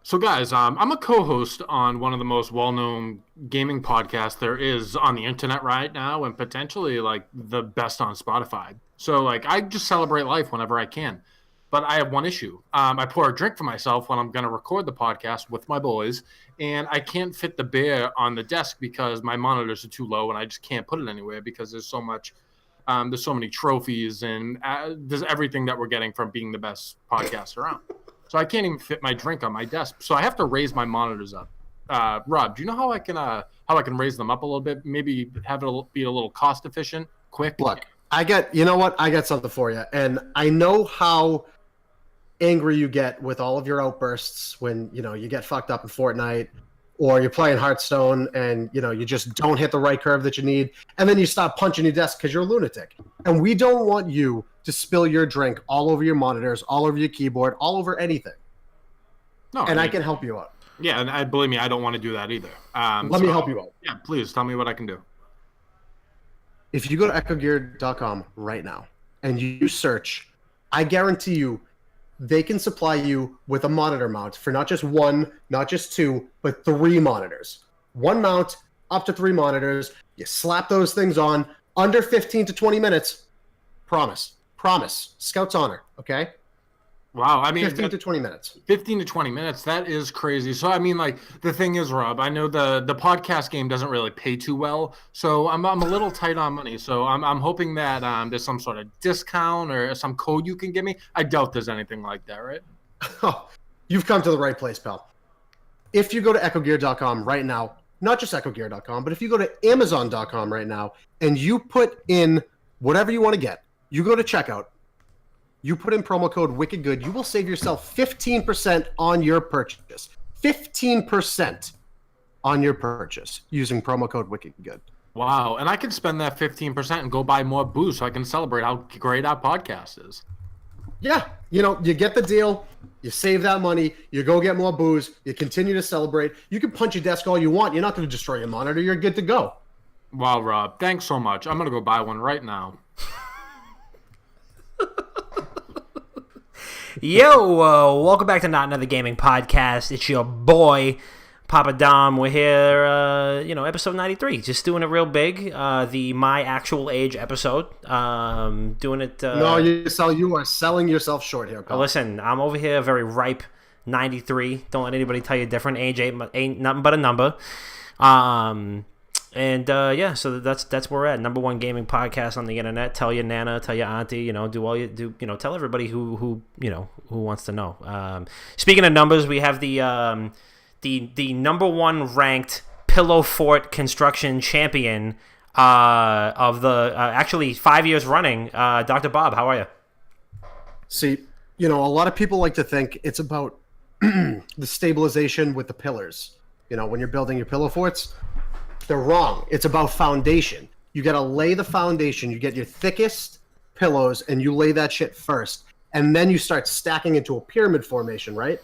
So, guys, I'm a co-host on one of the most well-known gaming podcasts there is on the internet right now, and potentially like the best on Spotify. So, like, I just celebrate life whenever I can. But I have one issue. I pour a drink for myself when I'm going to record the podcast with my boys, and I can't fit the beer on the desk because my monitors are too low, and I just can't put it anywhere because there's so much. There's so many trophies, and there's everything that we're getting from being the best podcast around. So I can't even fit my drink on my desk. So I have to raise my monitors up. Rob, do you know how I can raise them up a little bit? Maybe have it be a little cost efficient, quick. Look, you know what? I got something for you. And I know how angry you get with all of your outbursts when, you get fucked up in Fortnite or you're playing Hearthstone and, you just don't hit the right curve that you need. And then you stop punching your desk because you're a lunatic. And we don't want you to spill your drink all over your monitors, all over your keyboard, all over anything. No, I can help you out. Yeah, and believe me, I don't want to do that either. Let me help you out. Yeah, please tell me what I can do. If you go to echogear.com right now and you search, I guarantee you they can supply you with a monitor mount for not just one, not just two, but 3 monitors. One mount, up to 3 monitors. You slap those things on under 15 to 20 minutes. Promise. Scout's honor, okay? Wow, I mean 15 to 20 minutes. 15 to 20 minutes, that is crazy. So I mean, like, the thing is, Rob, I know the podcast game doesn't really pay too well, so I'm a little tight on money. So I'm hoping that there's some sort of discount or some code you can give me. I doubt there's anything like that, right? Oh, you've come to the right place, pal. If you go to echogear.com right now, not just echogear.com, but if you go to amazon.com right now and you put in whatever you want to get, you go to checkout, you put in promo code WickedGood, you will save yourself 15% on your purchase. 15% on your purchase using promo code WickedGood. Wow, and I can spend that 15% and go buy more booze so I can celebrate how great our podcast is. Yeah, you get the deal, you save that money, you go get more booze, you continue to celebrate. You can punch your desk all you want. You're not going to destroy your monitor. You're good to go. Wow, Rob, thanks so much. I'm going to go buy one right now. Yo, welcome back to Not Another Gaming Podcast. It's your boy, Papa Dom. We're here, episode 93. Just doing it real big. The My Actual Age episode. Doing it... No, you are selling yourself short here, pal. Listen, I'm over here very ripe, 93. Don't let anybody tell you different. Age ain't nothing but a number. So that's where we're at. Number 1 gaming podcast on the internet. Tell your nana, tell your auntie, do all you do, tell everybody who wants to know. Speaking of numbers, we have the number 1 ranked Pillow Fort construction champion of the actually 5 years running. Dr. Bob, how are you? See, a lot of people like to think it's about the stabilization with the pillars. When you're building your pillow forts. They're wrong. It's about foundation. You got to lay the foundation. You get your thickest pillows and you lay that shit first. And then you start stacking into a pyramid formation, right?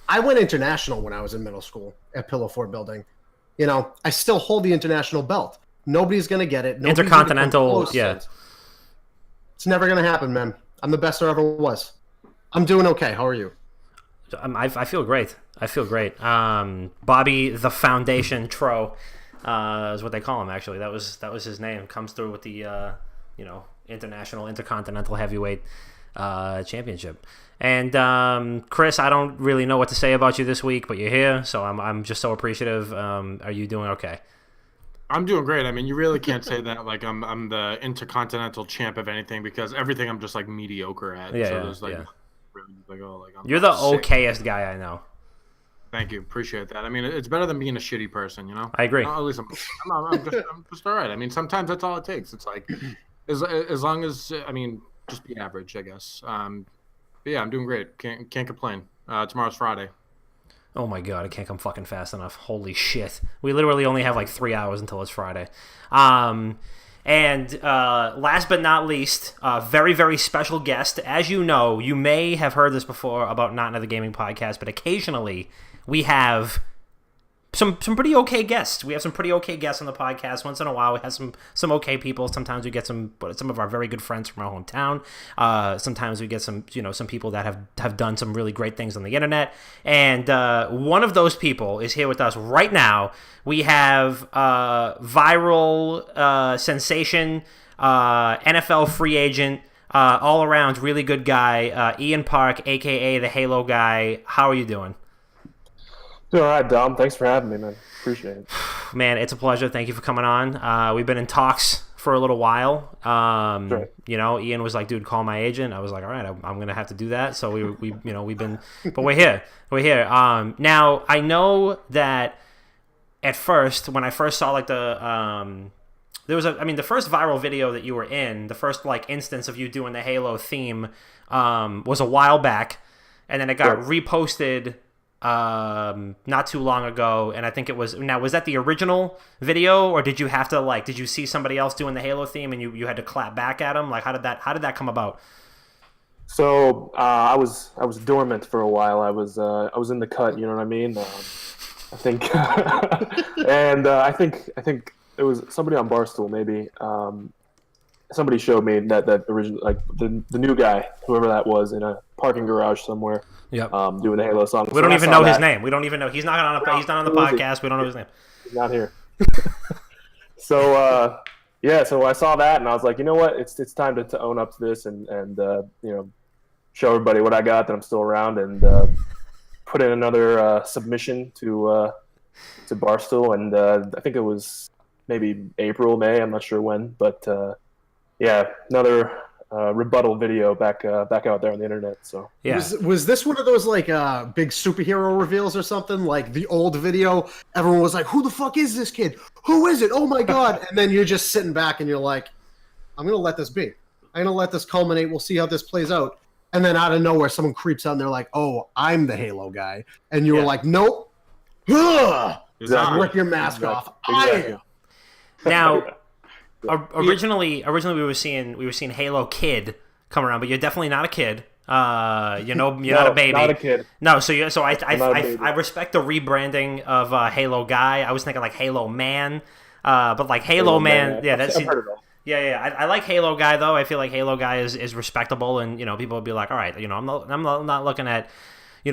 I went international when I was in middle school at Pillow Fort building. I still hold the international belt. Nobody's going to get it. Nobody's Intercontinental, yeah. It's never going to happen, man. I'm the best there ever was. I'm doing okay. How are you? I feel great. Bobby the Foundation Tro is what they call him. Actually, that was his name. Comes through with the international intercontinental heavyweight championship. And Chris, I don't really know what to say about you this week, but you're here, so I'm just so appreciative. Are you doing okay? I'm doing great. I mean, you really can't say that like I'm the intercontinental champ of anything because everything I'm just like mediocre at. Yeah, so yeah, there's like. Yeah. You're the okayest guy I know. Thank you, appreciate that. I mean, it's better than being a shitty person, I agree. At least I'm just all right. I mean, sometimes that's all it takes. It's like as long as just be average, I guess. But yeah, I'm doing great. Can't complain. Tomorrow's Friday. Oh my god, I can't come fucking fast enough. Holy shit. We literally only have like 3 hours until it's Friday. And last but not least, a very, very special guest. As you know, you may have heard this before about Not Another Gaming Podcast, but occasionally we have some pretty okay guests. We have some pretty okay guests on the podcast. Once in a while, we have some okay people. Sometimes we get some of our very good friends from our hometown. Sometimes we get some people that have done some really great things on the internet. And one of those people is here with us right now. We have viral sensation, NFL free agent, all around really good guy, Ian Park, aka the Halo guy. How are you doing? Doing all right, Dom. Thanks for having me, man. Appreciate it. Man, it's a pleasure. Thank you for coming on. We've been in talks for a little while. Sure. Ian was like, "Dude, call my agent." I was like, "All right, I'm gonna have to do that." So we've been, but we're here. Now I know that at first, when I first saw like the the first viral video that you were in, the first like instance of you doing the Halo theme, was a while back, and then it got reposted not too long ago, and I think it was that the original video, or did you have to did you see somebody else doing the Halo theme and you had to clap back at them? Like how did that come about? So I was dormant for a while. I was in the cut, you know what I mean? I think and I think it was somebody on Barstool maybe. Somebody showed me that original, like the new guy, whoever that was, in a parking garage somewhere. Yep. Doing the Halo song. We don't even know his name. We don't even know. He's not on the podcast. We don't know his name. He's not here. So so I saw that and I was like, you know what? It's time to own up to this and show everybody what I got, that I'm still around, and put in another submission to Barstool, and I think it was maybe April, May, I'm not sure when, but another rebuttal video back out there on the internet. So yeah, was this one of those like big superhero reveals or something? Like the old video, everyone was like, "Who the fuck is this kid? Who is it? Oh my god!" And then you're just sitting back and you're like, "I'm gonna let this be. I'm gonna let this culminate. We'll see how this plays out." And then out of nowhere, someone creeps out and they're like, "Oh, I'm the Halo guy," and you were like, "Nope." Exactly. Rip your mask off. Exactly. I am. Now, originally we were seeing Halo Kid come around, but you're definitely not a kid. You're not a baby. Not a kid. No, I respect the rebranding of Halo Guy. I was thinking like Halo Man, but like Halo Man, yeah, that's. I've heard of that. Yeah. I like Halo Guy though. I feel like Halo Guy is respectable, and people would be like, all right, I'm not looking at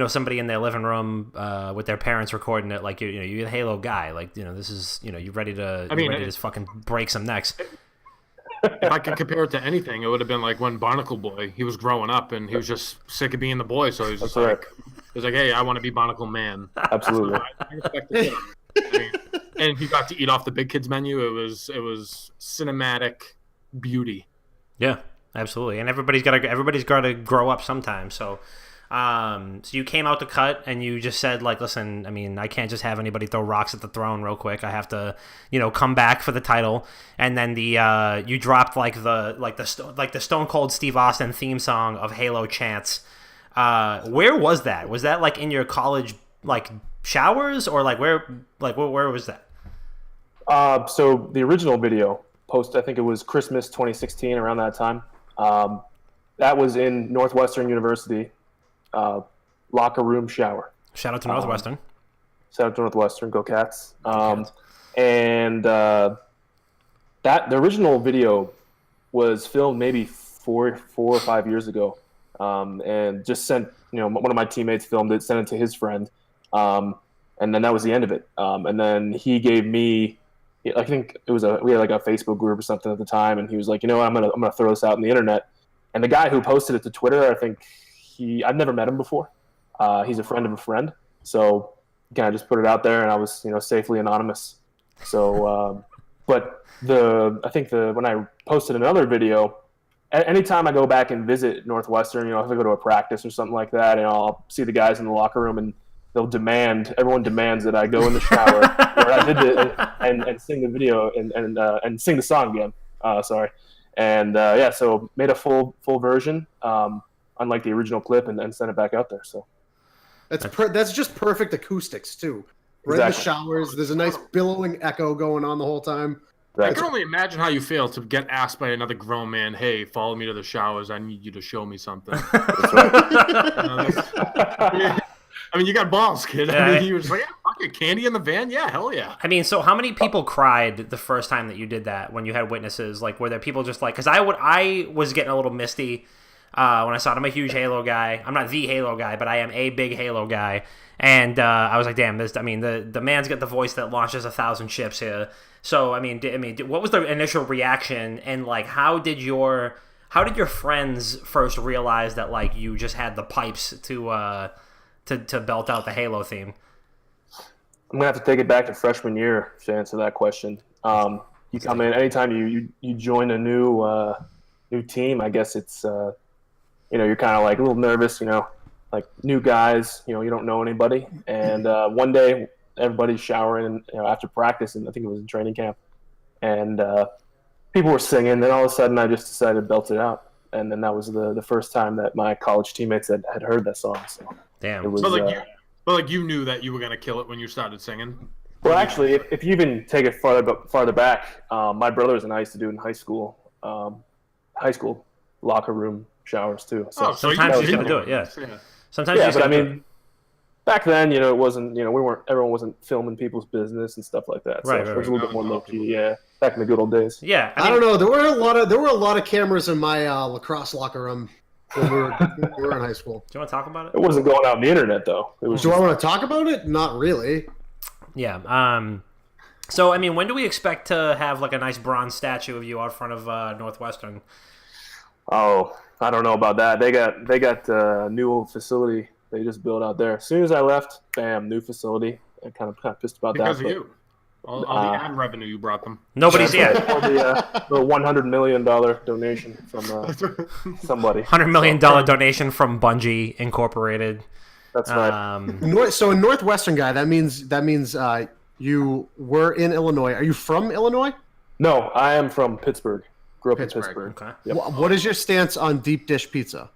somebody in their living room with their parents recording it like you're the Halo Guy, like this is you're ready to just fucking break some necks. If I could compare it to anything, it would have been like when Barnacle Boy, he was growing up and he was just sick of being the boy, so he was just hey, I want to be Barnacle Man. Absolutely. I respect it. And he got to eat off the big kids menu. It was cinematic beauty. Yeah, absolutely. And everybody's got to grow up sometime. So you came out to cut and you just said like, listen, I mean, I can't just have anybody throw rocks at the throne real quick. I have to, come back for the title. And then you dropped the Stone Cold Steve Austin theme song of Halo chants. Where was that? Was that like in your college like showers, or like where was that? So the original video post, I think it was Christmas 2016, around that time. That was in Northwestern University. Locker room shower. Shout out to Northwestern. Shout out to Northwestern. Go Cats. And the original video was filmed maybe four or 5 years ago, and just sent. One of my teammates filmed it, sent it to his friend, and then that was the end of it. And then he gave me, I think it was we had like a Facebook group or something at the time, and he was like, I'm gonna throw this out on the internet. And the guy who posted it to Twitter, I think. I've never met him before. He's a friend of a friend, so again, I just put it out there, and I was safely anonymous. So, but I think when I posted another video, anytime I go back and visit Northwestern, if I go to a practice or something like that, I'll see the guys in the locker room, and everyone demands that I go in the shower where I did it and sing the video and sing the song again. Sorry, and so made a full version. Unlike the original clip, and then send it back out there. So that's just perfect acoustics too. Right in the showers, there's a nice billowing echo going on the whole time. Right. I can only imagine how you feel to get asked by another grown man, "Hey, follow me to the showers. I need you to show me something." That's right. I mean, you got balls, kid. Yeah. I mean, he was like, "Yeah, fuck Candy in the van? Yeah, hell yeah. I mean, so how many people cried the first time that you did that when you had witnesses? Like, were there people just like, because I was getting a little misty when I saw it. I'm a huge Halo guy. I'm not the Halo guy, but I am a big Halo guy. And I was like, damn, the man's got the voice that launches 1,000 ships here. So, I mean, what was the initial reaction? And like, how did your friends first realize that like you just had the pipes to belt out the Halo theme? I'm gonna have to take it back to freshman year to answer that question. You come in anytime you join a new team. I guess it's you're kind of like a little nervous, like new guys. You don't know anybody. And one day everybody's showering, after practice, and I think it was in training camp, and people were singing. Then all of a sudden, I just decided to belt it out, and then that was the first time that my college teammates had heard that song. So damn. it was. But you knew that you were gonna kill it when you started singing. Well, actually, if you even take it farther back, my brothers and I used to do it in high school locker room showers too. So sometimes you can do it, yeah. Sometimes you but I mean, back then, it wasn't, everyone wasn't filming people's business and stuff like that. So right. It was a little bit more low key, back in the good old days. Yeah, I don't know. There were a lot of cameras in my lacrosse locker room when we were in high school. Do you want to talk about it? It wasn't going out on the internet though. I want to talk about it? Not really. Yeah. So I mean, when do we expect to have like a nice bronze statue of you out front of Northwestern? Oh, I don't know about that. They got a new facility they just built out there. As soon as I left, bam, new facility. I'm kind of pissed about because that. Because of you. All the ad revenue you brought them. Nobody's yet. The $100 million donation from somebody. $100 million donation from Bungie Incorporated. That's right. So a Northwestern guy, that means you were in Illinois. Are you from Illinois? No, I am from Pittsburgh. Grew up in Pittsburgh. Okay. Yep. What is your stance on deep dish pizza?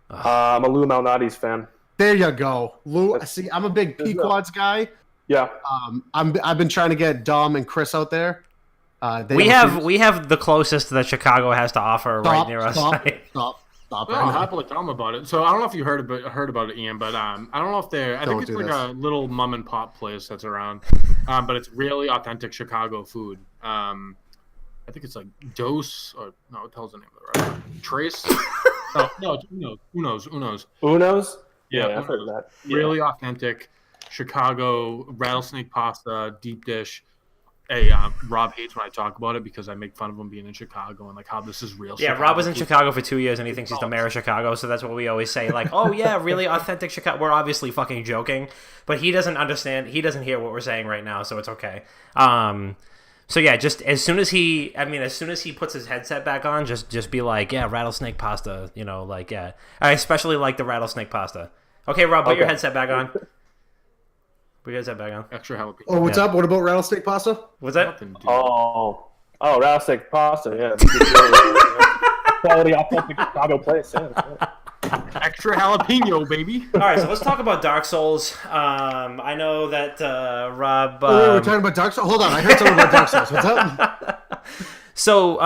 I'm a Lou Malnati's fan. There you go, Lou. See, I'm a big Pequod's guy. Yeah. I've been trying to get Dom and Chris out there. We have the closest that Chicago has to offer right near us. Stop. Well, I'm happily tell them about it. So I don't know if you heard about it, Ian, but I don't know if I think it's like a little mom and pop place that's around, but it's really authentic Chicago food. I think it's like Dose, or no, it tells the name of the restaurant. Trace. No, it's Uno's. Uno's? Yeah, I've heard of that. Really authentic Chicago rattlesnake pasta deep dish. Hey, Rob hates when I talk about it because I make fun of him being in Chicago and like how this is real. Yeah, Chicago Rob was in food. Chicago for 2 years and he thinks he's the mayor of Chicago, so that's what we always say. Like, oh yeah, really authentic Chicago. We're obviously fucking joking, but he doesn't understand. He doesn't hear what we're saying right now, so it's okay. So yeah, just as soon as he puts his headset back on, just be like, yeah, rattlesnake pasta, like yeah. I especially like the rattlesnake pasta. Okay, Rob, put your headset back on. Put your headset back on. Extra jalapeno. Oh, what's up? What about rattlesnake pasta? What's that? Nothing, dude. Oh, rattlesnake pasta. Yeah, quality, authentic Chicago place. Yeah. Extra jalapeno, baby. All right, so let's talk about Dark Souls. I know that Rob. We're talking about Dark Souls. Hold on, I heard something about Dark Souls. What's up? So,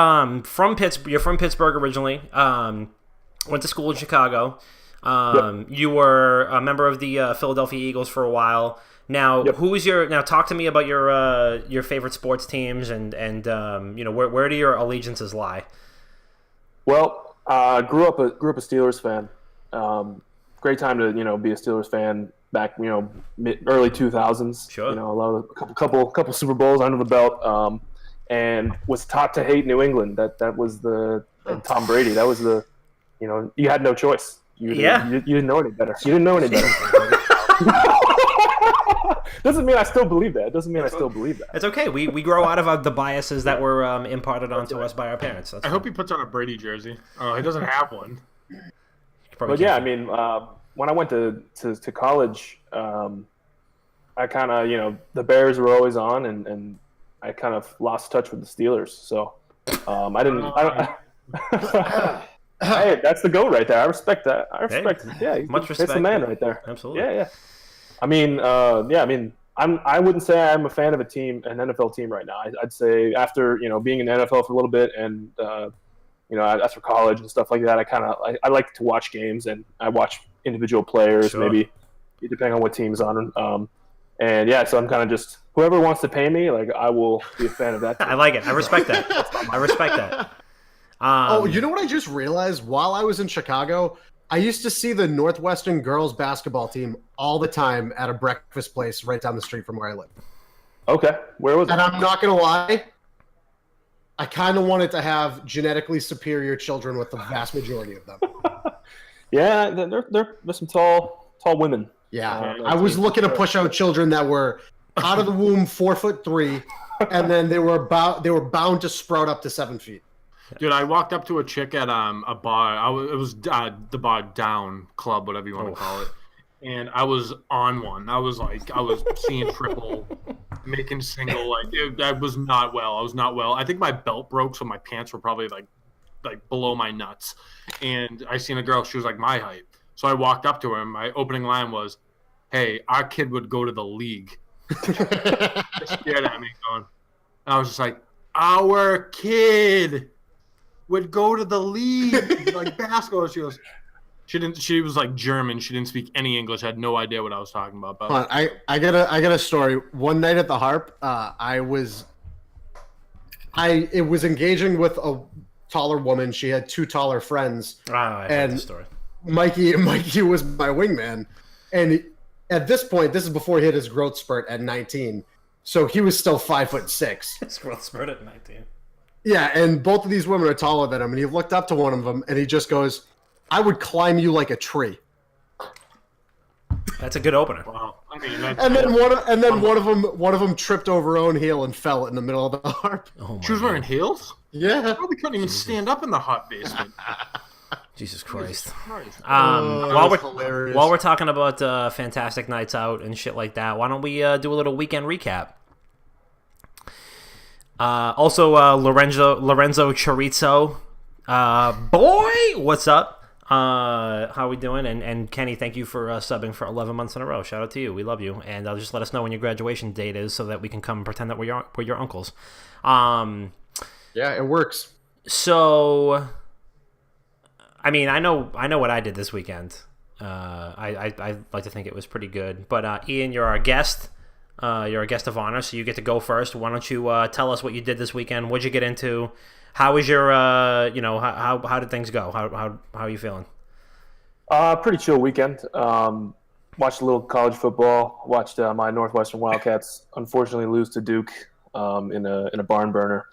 you're from Pittsburgh originally. Went to school in Chicago. Yep. You were a member of the Philadelphia Eagles for a while. Now, Yep. Talk to me about your favorite sports teams and where do your allegiances lie? Well, grew up a Steelers fan. Great time to be a Steelers fan back early 2000s. Sure. A couple Super Bowls under the belt. And was taught to hate New England. That was and Tom Brady. That was you had no choice. You didn't know any better. You didn't know any better. Doesn't mean I still believe that. It's okay. We grow out of the biases that were imparted onto us by our parents. I hope he puts on a Brady jersey. Oh, he doesn't have one. But yeah, I mean, when I went to college, I kind of the Bears were always on, and I kind of lost touch with the Steelers. So I don't. Hey, that's the GOAT right there. I respect that. Much respect. That's the man right there. Absolutely. Yeah. I mean, I wouldn't say I'm a fan of an NFL team right now. I'd say after being in the NFL for a little bit and after college and stuff like that, I like to watch games and I watch individual players, sure. maybe depending on what team's on. And yeah, so I'm kind of just whoever wants to pay me, like I will be a fan of that. I like it. I respect that. I respect that. You know what I just realized? While I was in Chicago, I used to see the Northwestern girls basketball team all the time at a breakfast place right down the street from where I live. Okay, where was it? And I'm not going to lie, I kind of wanted to have genetically superior children with the vast majority of them. Yeah, there's some tall women. Yeah, I was looking to push out children that were out of the womb 4'3", and then they were bound to sprout up to 7 feet. Dude, I walked up to a chick at a bar. It was the bar down club, whatever you want to call it, and I was on one. I was seeing triple, making single. I was not well. I think my belt broke, so my pants were probably like below my nuts. And I seen a girl. She was like my height. So I walked up to her, and my opening line was, "Hey, our kid would go to the league." She stared at me, going, and I was just like, "Our kid would go to the league, like basketball." She was like German. She didn't speak any English. I had no idea what I was talking about. But hold on, I got a story. One night at the Harp, I was engaging with a taller woman. She had two taller friends. I heard the story. Mikey was my wingman, and at this point, this is before he hit his growth spurt at 19, so he was still 5'6". His growth spurt at 19. Yeah, and both of these women are taller than him, and he looked up to one of them, and he just goes, "I would climb you like a tree." That's a good opener. Wow. I mean, And then one of them tripped over her own heel and fell in the middle of the Harp. Oh my she was wearing heels? Yeah. Probably couldn't even stand up in the hot basement. Jesus Christ. While While we're talking about fantastic nights out and shit like that, why don't we do a little weekend recap? Also, Lorenzo Chorizo, boy, what's up? How we doing? And Kenny, thank you for subbing for 11 months in a row. Shout out to you. We love you. And just let us know when your graduation date is so that we can come and pretend that we're your uncles. Yeah, it works. So, I mean, I know what I did this weekend. I like to think it was pretty good. But Ian, you're our guest. You're a guest of honor, so you get to go first. Why don't you tell us what you did this weekend? What'd you get into? How was your, how did things go? How are you feeling? Pretty chill weekend. Watched a little college football. Watched my Northwestern Wildcats unfortunately lose to Duke in a barn burner.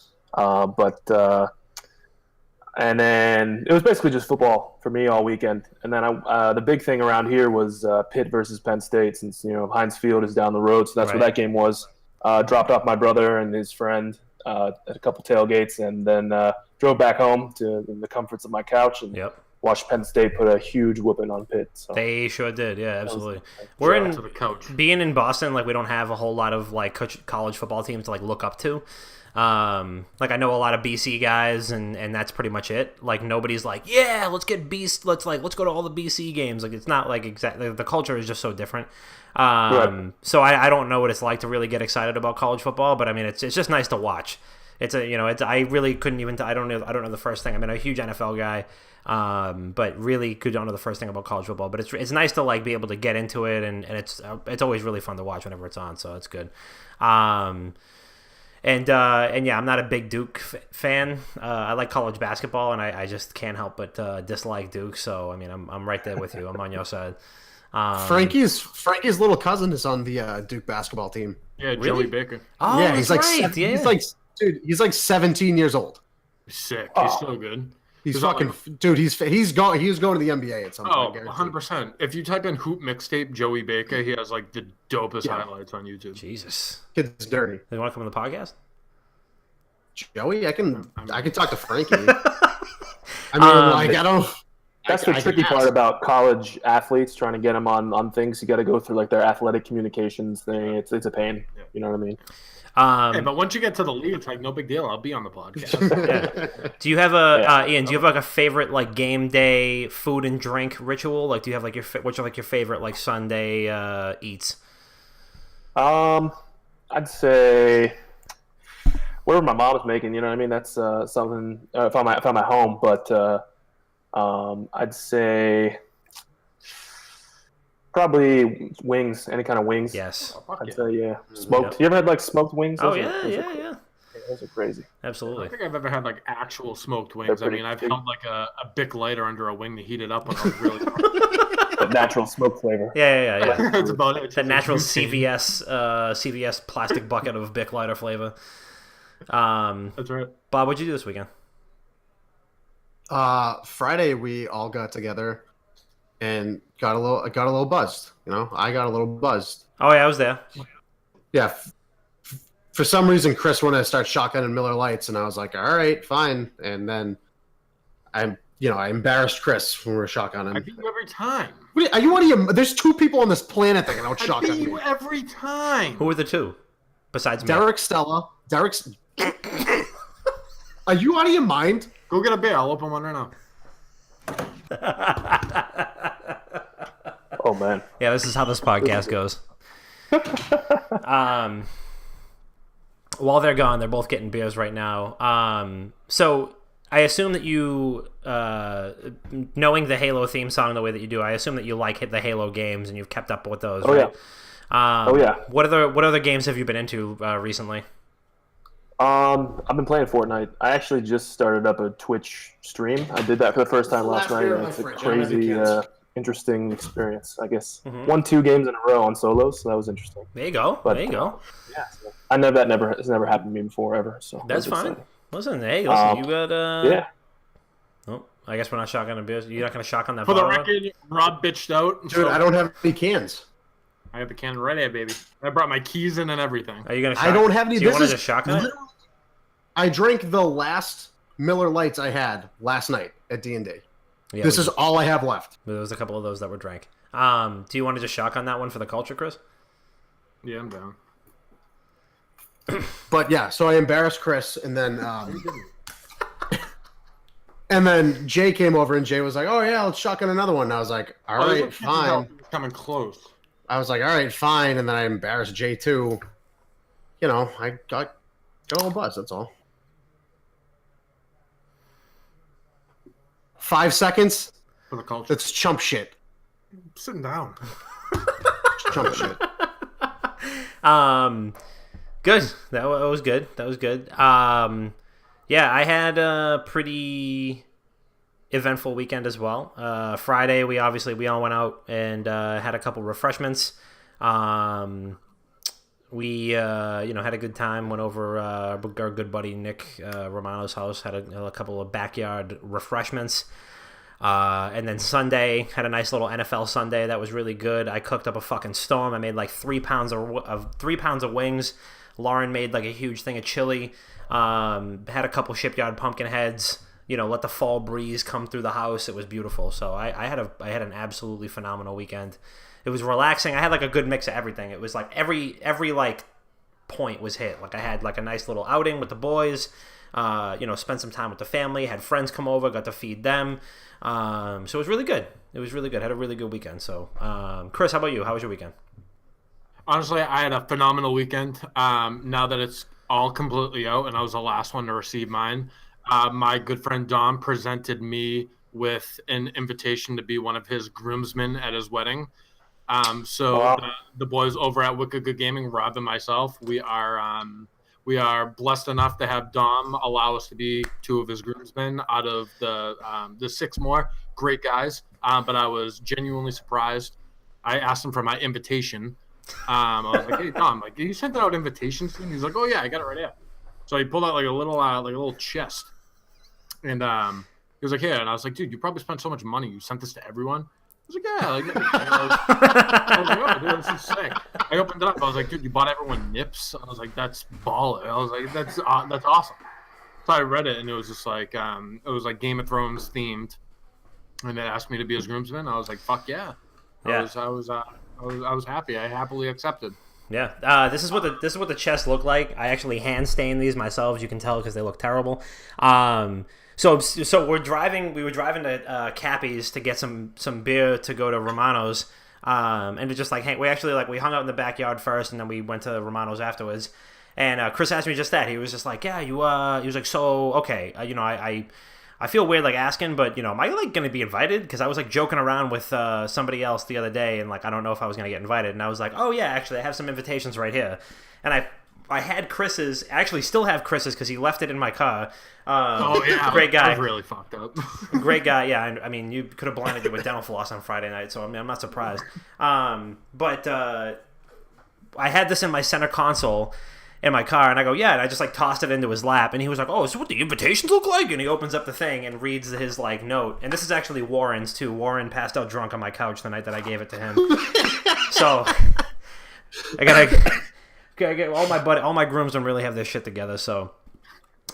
And then it was basically just football for me all weekend. And then the big thing around here was Pitt versus Penn State, since Heinz Field is down the road, so that's right. Where that game was. Dropped off my brother and his friend at a couple tailgates, and then drove back home to the comforts of my couch and watched Penn State put a huge whooping on Pitt. So. They sure did, yeah, absolutely. We're being in Boston, like we don't have a whole lot of like college football teams to like look up to. Like I know a lot of BC guys, and that's pretty much it. Like nobody's like, yeah, let's get let's go to all the BC games. Like it's not like exactly, the culture is just so different. Right. So I don't know what it's like to really get excited about college football, but I mean it's just nice to watch. I really couldn't even I don't know the first thing. I mean, I'm a huge NFL guy, but really don't know the first thing about college football. But it's nice to like be able to get into it, and it's always really fun to watch whenever it's on. So it's good. And yeah, I'm not a big Duke fan. I like college basketball, and I just can't help but dislike Duke. So I mean, I'm right there with you. I'm on your side. Frankie's little cousin is on the Duke basketball team. Yeah, Really? Joey Baker. Oh, yeah, that's he's like right. he's like 17 years old. He's sick. He's so good. He's fucking dude. He was going to the NBA at some point. 100%. If you type in hoop mixtape Joey Baker, he has like the dopest highlights on YouTube. Jesus, Kid's dirty. they want to come on the podcast? Joey, I can talk to Frankie. I mean, I don't. That's the tricky part about college athletes, trying to get them on things. You got to go through like their athletic communications thing. It's a pain. Yeah. You know what I mean? Hey, but once you get to the league, it's like no big deal. I'll be on the podcast. Yeah. Do you have Ian? Do you have like a favorite like game day food and drink ritual? Like, do you have like what's like your favorite like Sunday eats? I'd say whatever my mom's making. You know what I mean? That's something. If I'm at home, but I'd say Probably wings, any kind of wings. Yes. Oh, fuck I'd yeah. say yeah. Smoked. Yep. You ever had like smoked wings? Oh Those are- yeah, those are yeah, crazy. yeah. Yeah, those are crazy. I Absolutely. don't think I've ever had like actual smoked wings. They're I pretty mean, I've big. held like a Bic lighter under a wing to heat it up when I was really. But natural smoke flavor. Yeah. That's about it. It's The just natural like butane. CVS plastic bucket of Bic lighter flavor. That's right. Bob, what'd you do this weekend? Friday we all got together and got a little buzzed. You know, I got a little buzzed. Oh yeah, I was there. Yeah. For some reason, Chris wanted to start shotgunning Miller Lights, and I was like, all right, fine. And then I embarrassed Chris when we were shotgunning. I beat you every time. Are you out of your? There's 2 people on this planet that can out I shotgun beat you me. every time. Who were the two? Besides me. Derek Stella. Derek's. Are you out of your mind? Go get a beer. I'll open one right now. Oh man. Yeah, this is how this podcast goes. While they're gone, they're both getting beers right now. So I assume that you, knowing the Halo theme song the way that you do, I assume that you like the Halo games and you've kept up with those. Oh right? Yeah. What other games have you been into recently? I've been playing Fortnite. I actually just started up a Twitch stream. I did that for the first time last night, and it's a crazy, interesting experience. I guess won 2 games in a row on solos, so that was interesting. There you go. But, there you go. Yeah, so it's never happened to me before ever. So That's was fine. exciting. Listen, you got Yeah. Oh, I guess we're not shotgunning beers. You're not going to shotgun that. For the bottle? record, Rob bitched out. Dude, I don't have any cans. I got the can right here, baby. I brought my keys in and everything. Are you going to? I don't have any. Do you This want to is just shotgun it? I drank the last Miller Lights I had last night at D&D. Yeah, This is all I have left. There was a couple of those that were drank. Do you want to just shotgun that one for the culture, Chris? Yeah, I'm down. But yeah, so I embarrassed Chris, and then and then Jay came over, and Jay was like, "Oh yeah, let's shotgun another one." And I was like, "All right, fine." Coming close. I was like, "All right, fine," and then I embarrassed Jay too. You know, I got a little buzz. That's all. 5 seconds. For the culture. That's chump shit. I'm sitting down. Chump shit. Good. That was good. That was good. Yeah, I had a pretty eventful weekend as well. Friday, we all went out and had a couple refreshments. We had a good time. Went over our good buddy Nick Romano's house. Had a couple of backyard refreshments. And then Sunday, had a nice little NFL Sunday that was really good. I cooked up a fucking storm. I made like 3 pounds of 3 pounds of wings. Lauren made like a huge thing of chili. Had a couple Shipyard pumpkin heads. Let the fall breeze come through the house. It was beautiful. So I had an absolutely phenomenal weekend. It was relaxing. I had like a good mix of everything. It was like every like point was hit. Like I had like a nice little outing with the boys. Spent some time with the family. Had friends come over. Got to feed them. So it was really good. Had a really good weekend. So, Chris, how about you? How was your weekend? Honestly, I had a phenomenal weekend. Now that it's all completely out, and I was the last one to receive mine, my good friend Dom presented me with an invitation to be one of his groomsmen at his wedding. So the boys over at Wicked Good Gaming, Rob and myself, we are blessed enough to have Dom allow us to be 2 of his groomsmen out of the 6 more great guys. But I was genuinely surprised. I asked him for my invitation. I was like, "Hey Dom, like you sent out invitations to me?" He's like, "Oh yeah, I got it right here." So he pulled out like a little chest, and he was like, "Here," and I was like, "Dude, you probably spent so much money. You sent this to everyone." I was like, "Yeah." I was like, "Oh, dude, this is sick." I opened it up. I was like, "Dude, you bought everyone nips?" I was like, "That's baller." I was like, "That's awesome." So I read it, and it was just like it was like Game of Thrones themed, and they asked me to be his groomsman. I was like, "Fuck yeah!" I was happy. I happily accepted. Yeah, this is what the chests look like. I actually hand stained these myself, as you can tell, because they look terrible. So we were driving to Cappy's to get some beer to go to Romano's, and to just like we hung out in the backyard first, and then we went to Romano's afterwards. And Chris asked me just that. He was just like, "Yeah, you." He was like, "So okay, I feel weird like asking, but am I like going to be invited? Because I was like joking around with somebody else the other day, and like I don't know if I was going to get invited, and I was like, oh yeah, actually I have some invitations right here, and I had Chris's, actually still have Chris's because he left it in my car. Oh yeah, great guy, I was really fucked up. Great guy, yeah. I mean, you could have blinded you with dental floss on Friday night, so I mean, I'm not surprised. But I had this in my center console in my car, and I go, yeah, and I just like tossed it into his lap, and he was like, oh, so what the invitations look like? And he opens up the thing and reads his like note, and this is actually Warren's too. Warren passed out drunk on my couch the night that I gave it to him. So I gotta all my grooms don't really have their shit together. So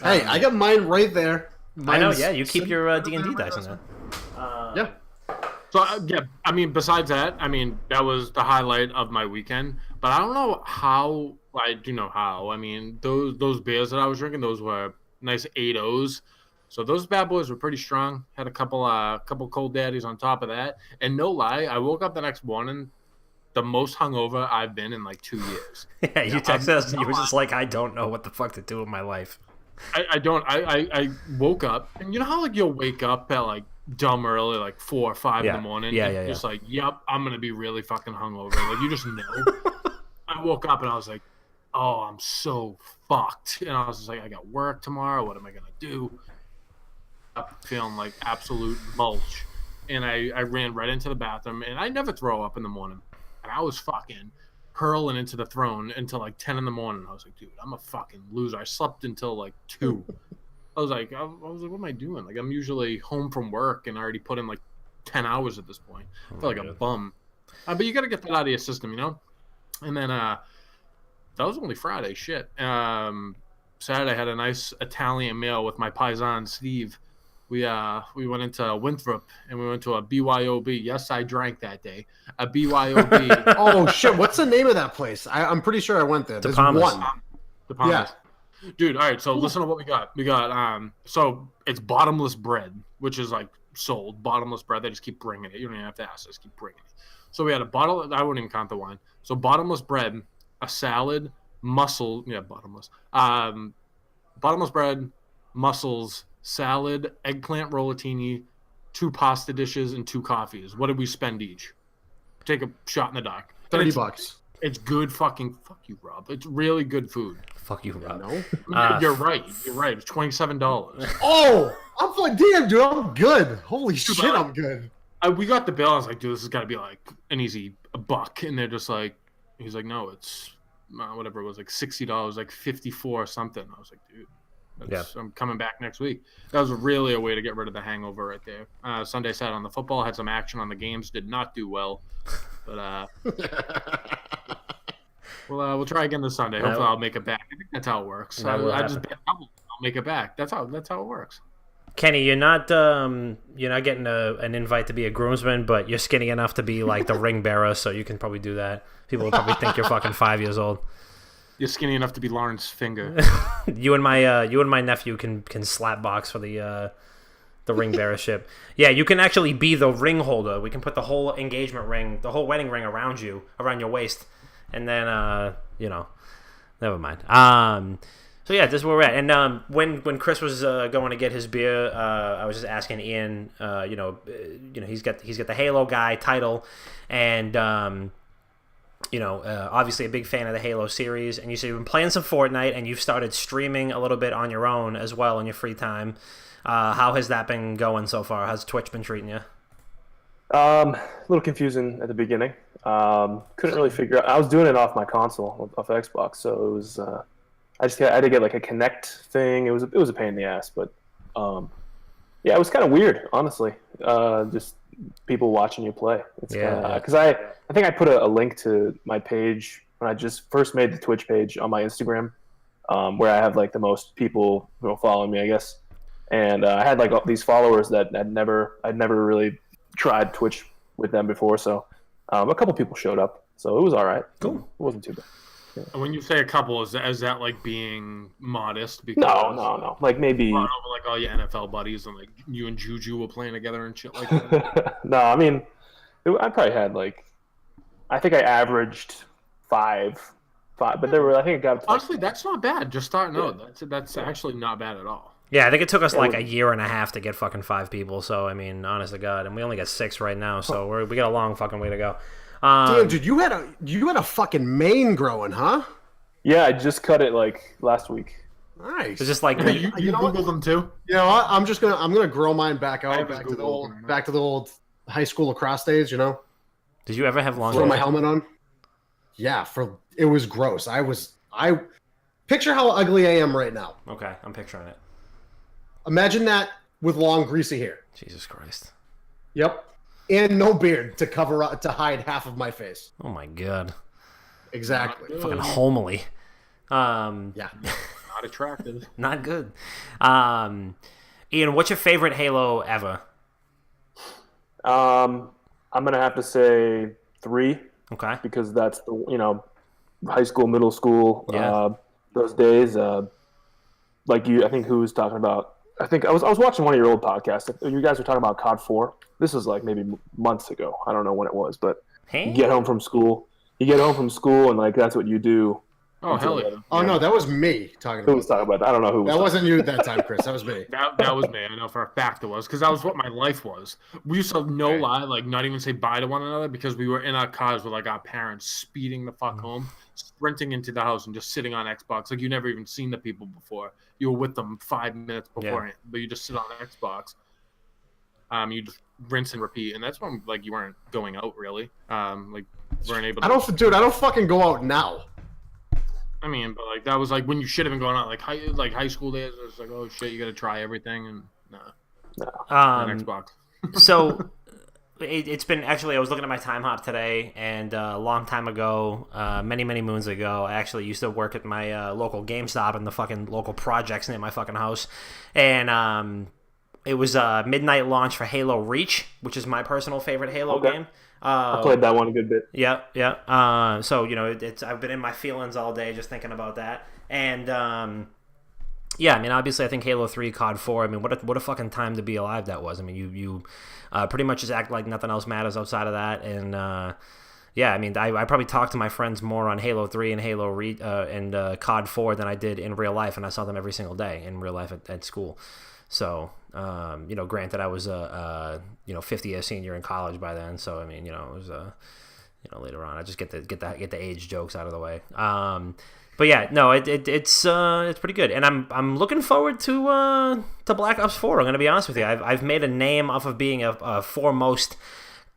hey, I got mine right there. I know, yeah. You keep your D&D dice in there. Yeah. So yeah, I mean, besides that, I mean, that was the highlight of my weekend. But I don't know how. I do know how. I mean, those beers that I was drinking, those were nice 8.0s. So those bad boys were pretty strong. Had a couple cold daddies on top of that. And no lie, I woke up the next morning the most hungover I've been in like 2 years. Yeah, you texted us and you were just like, I don't know what the fuck to do with my life. I woke up, and you know how like you'll wake up at like dumb early, like 4 or 5 in the morning. Yeah. Just like, yep, I'm gonna be really fucking hungover. Like you just know. I woke up and I was like, oh, I'm so fucked. And I was just like, I got work tomorrow. What am I gonna do? I'm feeling like absolute mulch. And I ran right into the bathroom, and I never throw up in the morning. And I was fucking hurling into the throne until like 10 in the morning. I was like, dude, I'm a fucking loser. I slept until like 2. I was like, what am I doing? Like, I'm usually home from work and I already put in like 10 hours at this point. I feel like a bum. But you got to get that out of your system, And then that was only Friday. Shit. Saturday I had a nice Italian meal with my paisan Steve. We went into Winthrop and we went to a BYOB. Yes, I drank that day. A BYOB. Oh shit! What's the name of that place? I'm pretty sure I went there. There's one. The Palmas. Yeah. Dude, all right. So listen to what we got. We got so it's bottomless bread, which is like sold bottomless bread. They just keep bringing it. You don't even have to ask. They just keep bringing it. So we had a bottle. I wouldn't even count the wine. So bottomless bread, a salad, bottomless. Bottomless bread, mussels, salad, eggplant rollatini, 2 pasta dishes, and 2 coffees. What did we spend each? Take a shot in the dark. $30. It's good fucking. Fuck you, Rob. It's really good food. Fuck you, Rob. No? You're right. You're right. It's $27. Oh, I'm like, damn, dude, I'm good. Holy shit, I'm good. We got the bill. I was like, dude, this has got to be like an easy $1. And they're just like, he's like, no, it's whatever it was, like $60, like 54 or something. I was like, dude. I'm coming back next week. That was really a way to get rid of the hangover right there. Sunday sat on the football, had some action on the games, did not do well, but we'll try again this Sunday. Hopefully, I'll make it back. I think that's how it works. I just bet I'll make it back. That's how it works. Kenny, you're not getting an invite to be a groomsman, but you're skinny enough to be like the ring bearer, so you can probably do that. People will probably think you're fucking 5 years old. You're skinny enough to be Lawrence Finger. you and my nephew can slap box for the ring bearership. Yeah, you can actually be the ring holder. We can put the whole engagement ring, the whole wedding ring around your waist, and then never mind. So yeah, this is where we're at. And when Chris was going to get his beer, I was just asking Ian. He's got the Halo guy title, and obviously a big fan of the Halo series, and you say you've been playing some Fortnite, and you've started streaming a little bit on your own as well in your free time. How has that been going so far? How's Twitch been treating you? A little confusing at the beginning. Couldn't really figure out. I was doing it off my console, off Xbox, so it was. I had to get like a Connect thing. It was a pain in the ass, but it was kind of weird, honestly. Just people watching you play. It's because I think I put a link to my page when I just first made the Twitch page on my Instagram, where I have like the most people following me, I guess. And I had like all these followers that I'd never really tried Twitch with them before, so a couple people showed up, so it was all right. Cool. It wasn't too bad. Yeah. And when you say a couple, is that like being modest? Because No. Like maybe over like all your NFL buddies and like you and Juju were playing together and shit like that. No, I mean, I probably had I think I averaged five, but there were. I think it got honestly, that's not bad. Just starting out, that's actually not bad at all. Yeah, I think it took us like a year and a half to get fucking 5 people. So I mean, honest to God, and we only got 6 right now. So we got a long fucking way to go. Damn, dude, you had a fucking mane growing, huh? Yeah, I just cut it like last week. Nice. It's just like You Googled them too? You know what? I'm gonna grow mine back I out, have his Google open right now. back to the old high school lacrosse days. You know, Did you ever have long throw hair? my helmet on. Yeah, it was gross. I picture how ugly I am right now. Okay, I'm picturing it. Imagine that with long, greasy hair. Jesus Christ. Yep, and no beard to hide half of my face. Oh my God. Exactly. Fucking homely. Yeah. Not attractive. Not good. Ian, what's your favorite Halo ever? I'm gonna have to say 3 Okay. because that's the high school, middle school, Yeah. those days. Like I think who was talking about? I think I was watching one of your old podcasts. You guys were talking about COD 4. This was like maybe months ago. I don't know when it was, but Hey? you get home from school. And like that's what you do. Oh, hell yeah. Oh no, that was me talking Who about was talking about that? I don't know who. that. Wasn't you that time, Chris. That was me. That was me. I know for a fact it was, because that was what my life was. We used to, no lie, like not even say bye to one another, because we were in our cars with like our parents speeding the fuck home, sprinting into the house and just sitting on Xbox. Like you never even seen the people before. You were with them 5 minutes beforehand, but you just sit on Xbox. You just rinse and repeat, and that's when like you weren't going out really. Like weren't able to. I don't fucking go out now. I mean, but like that was like when you should have been going out, like high school days. It was like, oh shit, you got to try everything, and on Xbox. So it's been actually. I was looking at my time hop today, and a long time ago, many moons ago, I actually used to work at my local GameStop in the fucking local projects near my fucking house, and it was a midnight launch for Halo Reach, which is my personal favorite Halo game. I played that one a good bit. Yeah. So it's I've been in my feelings all day just thinking about that, and yeah, I mean, obviously, I think Halo 3, COD 4. I mean, what a fucking time to be alive that was. I mean, you pretty much just act like nothing else matters outside of that, and yeah, I mean, I probably talked to my friends more on Halo 3 and and COD 4 than I did in real life, and I saw them every single day in real life at school. So, granted, I was a 50-year senior in college by then. So, I mean, it was later on. I just get the age jokes out of the way. But yeah, no, it's pretty good, and I'm looking forward to Black Ops 4. I'm gonna be honest with you. I've made a name off of being a foremost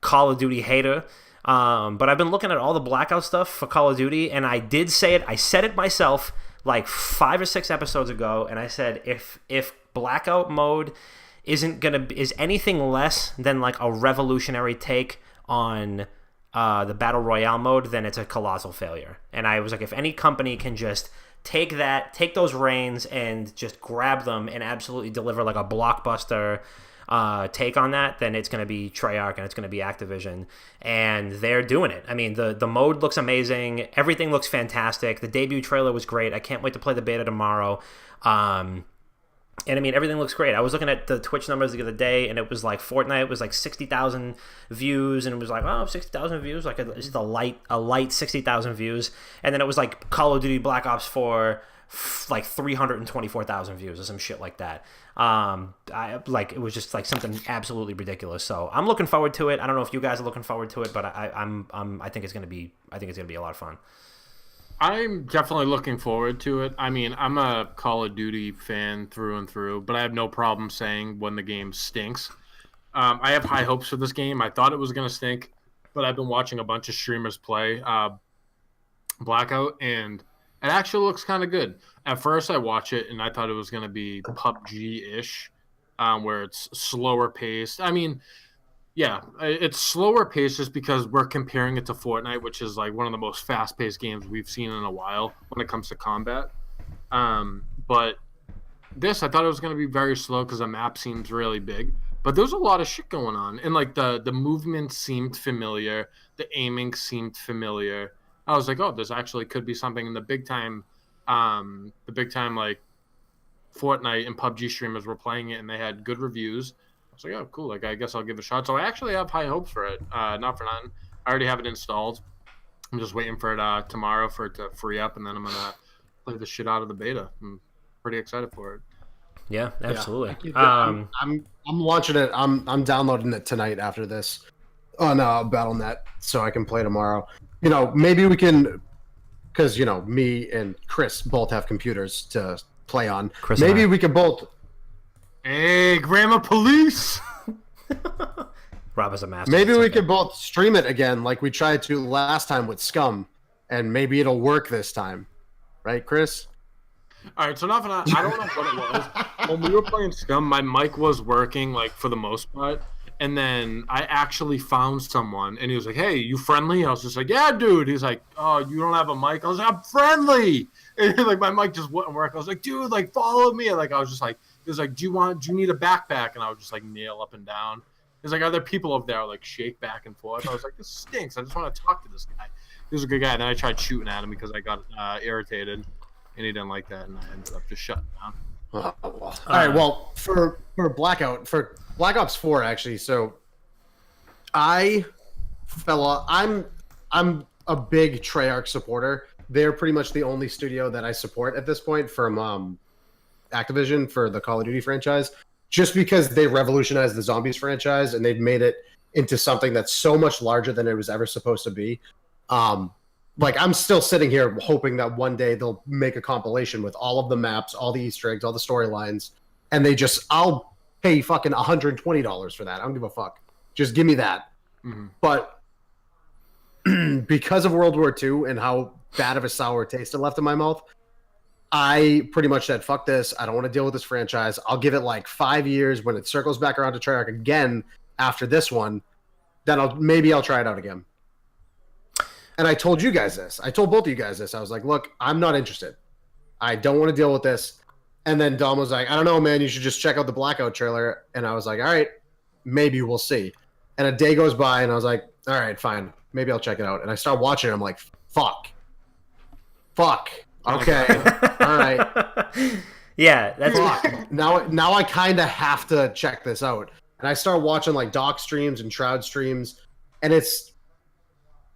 Call of Duty hater. But I've been looking at all the Blackout stuff for Call of Duty, and I did say it. I said it myself like 5 or 6 episodes ago, and I said if Blackout mode is anything less than like a revolutionary take on the Battle Royale mode, then it's a colossal failure. And I was like, if any company can just take those reins and just grab them and absolutely deliver like a blockbuster take on that, then it's going to be Treyarch and it's going to be Activision, and they're doing it. I mean, the mode looks amazing. Everything looks fantastic. The debut trailer was great. I can't wait to play the beta tomorrow. And I mean, everything looks great. I was looking at the Twitch numbers the other day, and it was like Fortnite was like 60,000 views, and it was like, oh, 60,000 views, like just a light 60,000 views. And then it was like Call of Duty Black Ops 4, like 324,000 views or some shit like that. It was just like something absolutely ridiculous. So I'm looking forward to it. I don't know if you guys are looking forward to it, but I think it's gonna be a lot of fun. I'm definitely looking forward to it. I mean, I'm a Call of Duty fan through and through, but I have no problem saying when the game stinks. I have high hopes for this game. I thought it was going to stink, but I've been watching a bunch of streamers play Blackout, and it actually looks kind of good. At first, I watched it, and I thought it was going to be PUBG-ish, where it's slower paced. I mean, yeah, it's slower paced just because we're comparing it to Fortnite, which is like one of the most fast-paced games we've seen in a while when it comes to combat. But this, I thought it was going to be very slow because the map seems really big. But there's a lot of shit going on, and like the movement seemed familiar, the aiming seemed familiar. I was like, oh, this actually could be something. In the big time like Fortnite and PUBG streamers were playing it, and they had good reviews. I was like, oh, cool. Like, I guess I'll give it a shot. So I actually have high hopes for it. Not for nothing. I already have it installed. I'm just waiting for it tomorrow for it to free up, and then I'm going to play the shit out of the beta. I'm pretty excited for it. Yeah, absolutely. I'm launching it. I'm downloading it tonight after this on BattleNet, so I can play tomorrow. Maybe we can, because me and Chris both have computers to play on. Maybe we could both. Hey, Grandma Police! Rob is a master. Maybe we could both stream it again, like we tried to last time with Scum, and maybe it'll work this time, right, Chris? All right, so I don't know what it was. When we were playing Scum, my mic was working, like, for the most part. And then I actually found someone, and he was like, hey, you friendly? I was just like, yeah, dude. He's like, oh, you don't have a mic? I was like, I'm friendly. And like, my mic just wouldn't work. I was like, dude, like, follow me. And like, I was just like, he was like, do you need a backpack? And I was just like, nail up and down. He's like, are there people over there? Like, shake back and forth. I was like, this stinks. I just want to talk to this guy. He was a good guy. And then I tried shooting at him because I got irritated. And he didn't like that, and I ended up just shutting down. All right. Well, for Blackout, for Black Ops 4, actually. So, I'm a big Treyarch supporter. They're pretty much the only studio that I support at this point from Activision for the Call of Duty franchise, just because they revolutionized the Zombies franchise and they've made it into something that's so much larger than it was ever supposed to be. Like, I'm still sitting here hoping that one day they'll make a compilation with all of the maps, all the Easter eggs, all the storylines, and I'll pay fucking $120 for that. I don't give a fuck. Just give me that. Mm-hmm. But because of World War II and how bad of a sour taste it left in my mouth, I pretty much said, fuck this. I don't want to deal with this franchise. I'll give it like 5 years. When it circles back around to Treyarch again after this one, then I'll try it out again. And I told you guys this. I told both of you guys this. I was like, look, I'm not interested. I don't want to deal with this. And then Dom was like, I don't know, man. You should just check out the Blackout trailer. And I was like, all right, maybe we'll see. And a day goes by, and I was like, all right, fine. Maybe I'll check it out. And I start watching it. I'm like, fuck. Okay. All right. Yeah, that's fuck. Now I kind of have to check this out. And I start watching like Doc streams and Shroud streams, and it's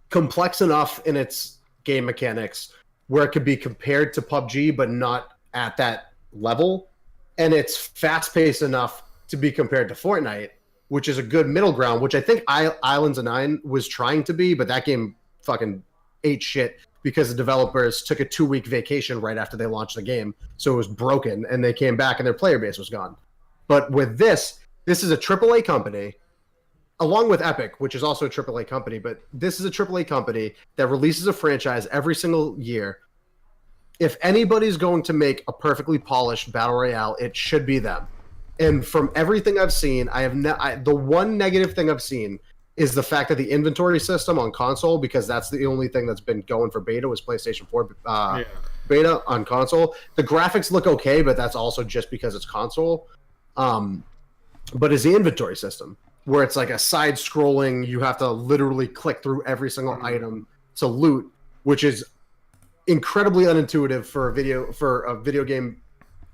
complex enough in its game mechanics where it could be compared to PUBG, but not at that level. And it's fast-paced enough to be compared to Fortnite, which is a good middle ground, which I think Islands of Nine was trying to be, but that game fucking ate shit because the developers took a 2-week vacation right after they launched the game. So it was broken, and they came back and their player base was gone. But with this is a AAA company, along with Epic, which is also a AAA company, but this is a AAA company that releases a franchise every single year. If anybody's going to make a perfectly polished battle royale, it should be them. And from everything I've seen, the one negative thing I've seen is the fact that the inventory system on console, because that's the only thing that's been going for beta, was PlayStation 4 beta on console. The graphics look okay, but that's also just because it's console. But it's the inventory system, where it's like a side-scrolling, you have to literally click through every single item to loot, which is incredibly unintuitive for a video game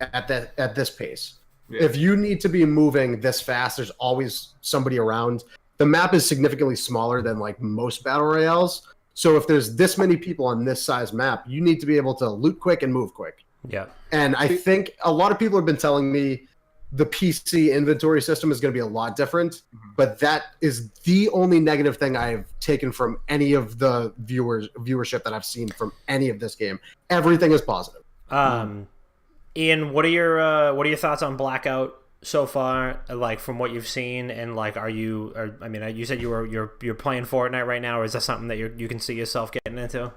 at this pace. Yeah. If you need to be moving this fast, there's always somebody around. The map is significantly smaller than like most battle royales, so if there's this many people on this size map, you need to be able to loot quick and move quick. Yeah. And I think a lot of people have been telling me the PC inventory system is going to be a lot different, but that is the only negative thing I've taken from any of the viewership that I've seen from any of this game. Everything is positive. Ian, what are your thoughts on Blackout so far? Like, from what you've seen, and like, you said you're playing Fortnite right now, or is that something that you can see yourself getting into?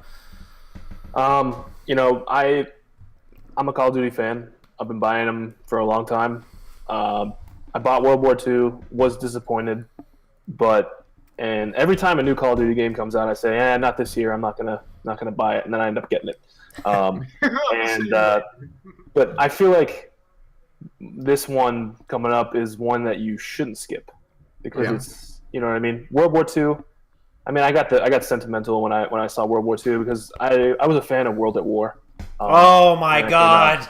I'm a Call of Duty fan. I've been buying them for a long time. I bought World War II, was disappointed, and every time a new Call of Duty game comes out, I say, not this year. I'm not gonna buy it, and then I end up getting it. But I feel like this one coming up is one that you shouldn't skip because it's, you know what I mean. World War II. I mean, I got sentimental when I saw World War II because I was a fan of World at War. Oh my God!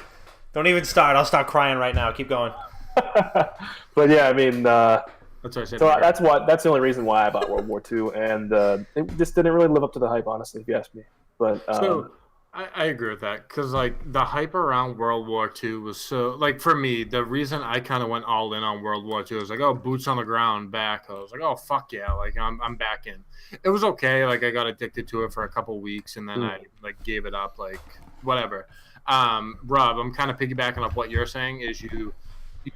Don't even start. I'll start crying right now. Keep going. But yeah, I mean, that's what I said. So that's the only reason why I bought World War II, and it just didn't really live up to the hype, honestly, if you ask me. But so I agree with that because like the hype around World War II was so like for me the reason I kind of went all in on World War II was like, oh, boots on the ground back. I was like, oh fuck yeah, like I'm back in. It was okay, like I got addicted to it for a couple weeks and then I like gave it up, like whatever. Rob, I'm kind of piggybacking off what you're saying. Is you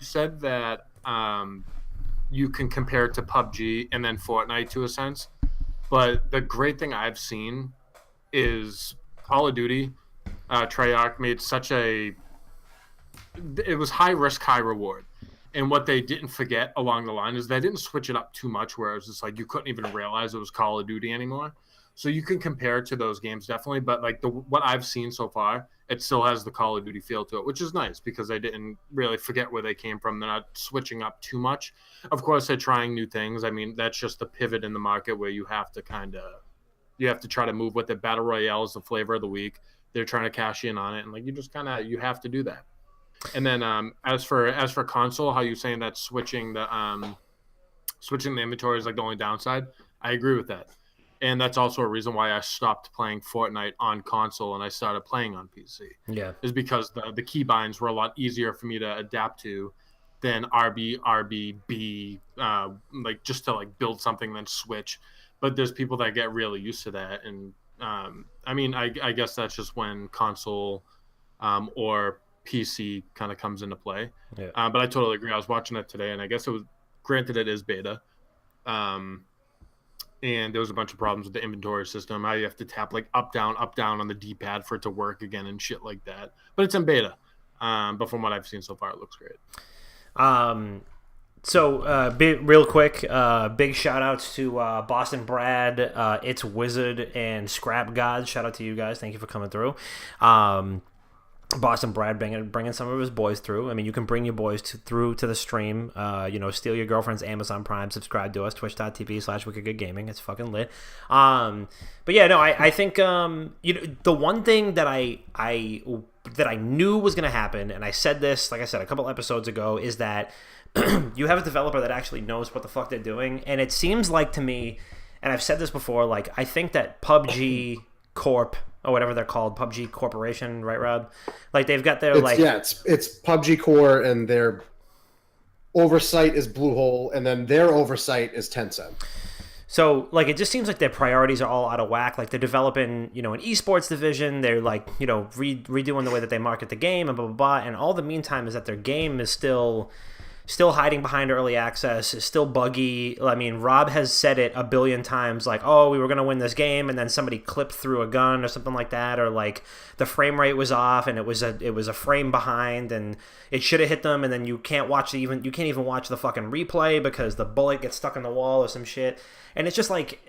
said that you can compare it to PUBG and then Fortnite to a sense, but the great thing I've seen is Call of Duty. Treyarch made such a it was high risk, high reward. And what they didn't forget along the line is they didn't switch it up too much where it was just like you couldn't even realize it was Call of Duty anymore. So you can compare it to those games definitely, but like what I've seen so far, it still has the Call of Duty feel to it, which is nice because they didn't really forget where they came from. They're not switching up too much. Of course, they're trying new things. I mean, that's just the pivot in the market where you have to try to move with it. Battle Royale is the flavor of the week. They're trying to cash in on it, and like you have to do that. And then as for console, how you saying that switching the inventory is like the only downside? I agree with that, and that's also a reason why I stopped playing Fortnite on console and I started playing on PC. Yeah, is because the keybinds were a lot easier for me to adapt to than RB, like just to like build something then switch. But there's people that get really used to that, and I mean, I guess that's just when console or PC kind of comes into play. yeah. But I totally agree. I was watching it today, and I guess it was granted it is beta, and there was a bunch of problems with the inventory system. How you have to tap like up down on the D-pad for it to work again and shit like that. But it's in beta. But from what I've seen so far, it looks great. So, real quick, big shout outs to Boston Brad, It's Wizard, and Scrap God. Shout out to you guys. Thank you for coming through. Boston Brad bringing some of his boys through. I mean, you can bring your boys through to the stream. Steal your girlfriend's Amazon Prime. Subscribe to us, twitch.tv/wickedgoodgaming. It's fucking lit. But yeah, no, I think the one thing that I knew was going to happen, and I said this, like I said, a couple episodes ago, is that you have a developer that actually knows what the fuck they're doing. And it seems like to me, and I've said this before, like I think that PUBG Corp, or whatever they're called, PUBG Corporation, right, Rob? Like they've got their it's PUBG Core, and their oversight is Bluehole, and then their oversight is Tencent. So, like, it just seems like their priorities are all out of whack. Like, they're developing, an esports division. They're, like, redoing the way that they market the game and blah, blah, blah. And all the meantime is that their game is still hiding behind early access, is still buggy. I mean, Rob has said it a billion times, like, oh, we were going to win this game, and then somebody clipped through a gun or something like that, or, like, the frame rate was off, and it was a frame behind, and it should have hit them, and then you can't even watch the fucking replay because the bullet gets stuck in the wall or some shit. And it's just like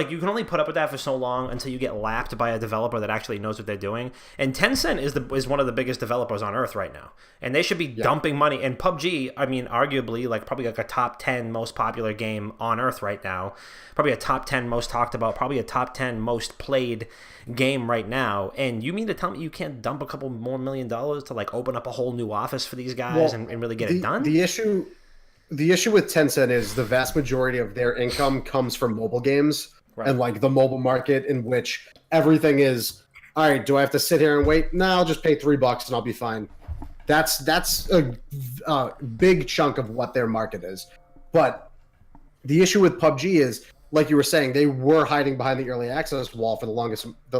you can only put up with that for so long until you get lapped by a developer that actually knows what they're doing. And Tencent is one of the biggest developers on earth right now, and they should be dumping money. And PUBG, I mean, arguably, probably like a top 10 most popular game on earth right now, probably a top 10 most talked about, probably a top 10 most played game right now. And you mean to tell me you can't dump a couple more $1 million to like open up a whole new office for these guys and really get it done? The issue with Tencent is the vast majority of their income comes from mobile games. Right. And like the mobile market, in which everything is, all right, do I have to sit here and wait? No, I'll just pay $3 and I'll be fine. That's a big chunk of what their market is. But the issue with PUBG is, like you were saying, they were hiding behind the early access wall for the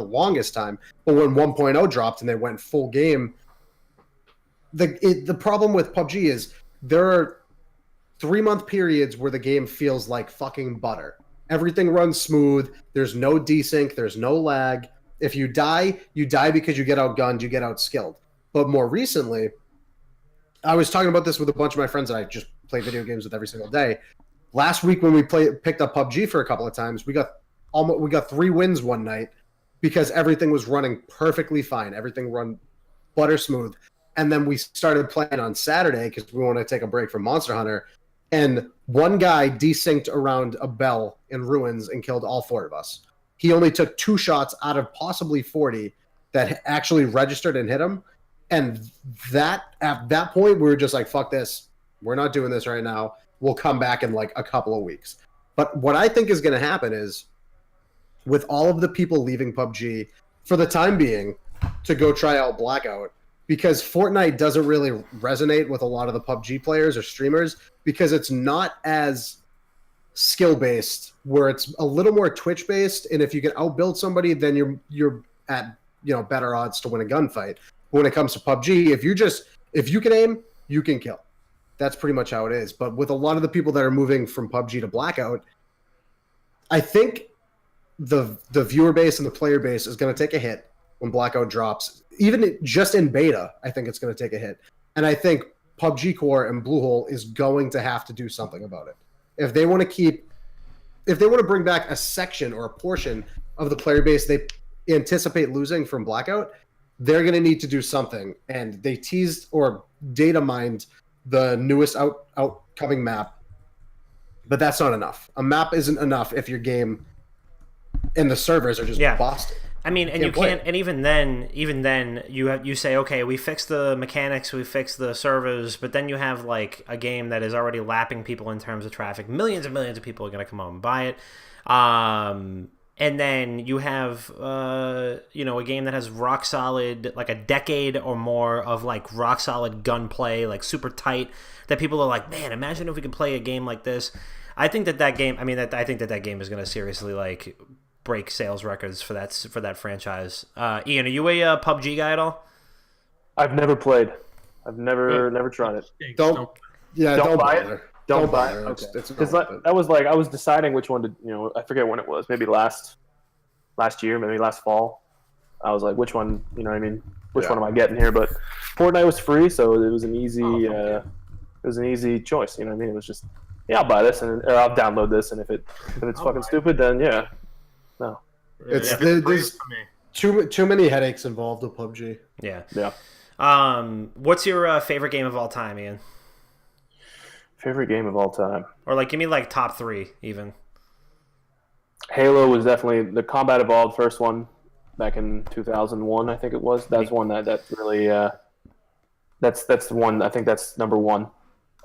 longest time. But when 1.0 dropped and they went full game, the problem with PUBG is there are 3-month periods where the game feels like fucking butter. Everything runs smooth. There's no desync. There's no lag. If you die because you get outgunned, you get outskilled. But more recently, I was talking about this with a bunch of my friends that I just play video games with every single day. Last week when we picked up PUBG for a couple of times, we got 3 wins one night because everything was running perfectly fine. Everything run butter smooth. And then we started playing on Saturday because we wanted to take a break from Monster Hunter. And one guy desynced around a bell in ruins and killed all 4 of us. He only took 2 shots out of possibly 40 that actually registered and hit him. And at that point, we were just like, fuck this. We're not doing this right now. We'll come back in like a couple of weeks. But what I think is going to happen is, with all of the people leaving PUBG for the time being, to go try out Blackout, because Fortnite doesn't really resonate with a lot of the PUBG players or streamers because it's not as skill-based, where it's a little more Twitch-based, and if you can outbuild somebody, then you're at better odds to win a gunfight. But when it comes to PUBG, if you can aim, you can kill. That's pretty much how it is. But with a lot of the people that are moving from PUBG to Blackout, I think the viewer base and the player base is going to take a hit when Blackout drops. Even just in beta, I think it's going to take a hit. And I think PUBG Core and Bluehole is going to have to do something about it. If they want to bring back a section or a portion of the player base they anticipate losing from Blackout, they're going to need to do something. And they teased or data mined the newest outcoming map, but that's not enough. A map isn't enough if your game and the servers are just busted. I mean, and you can't, and even then you say, okay, we fixed the mechanics, we fixed the servers, but then you have like a game that is already lapping people in terms of traffic. Millions and millions of people are going to come out and buy it. And then you have, a game that has rock solid, like a decade or more of like rock solid gunplay, like super tight, that people are like, man, imagine if we could play a game like this. I think that game is going to seriously like break sales records for that franchise. Ian, are you a PUBG guy at all? I've never played. I've never tried it. Don't buy it. Don't buy it. Okay. Because that was like I was deciding which one to, I forget when it was. Maybe last year, maybe last fall. I was like, which one? You know what I mean? Which one am I getting here? But Fortnite was free, so it was an easy choice. You know what I mean? It was just, I'll buy this or I'll download this, and if it's fucking stupid, then no. There's too many headaches involved with PUBG. Yeah. What's your favorite game of all time, Ian? Favorite game of all time, or like give me like top 3 even. Halo was definitely the Combat Evolved first one back in 2001, I think it was. That's one that really that's the one. I think that's number one.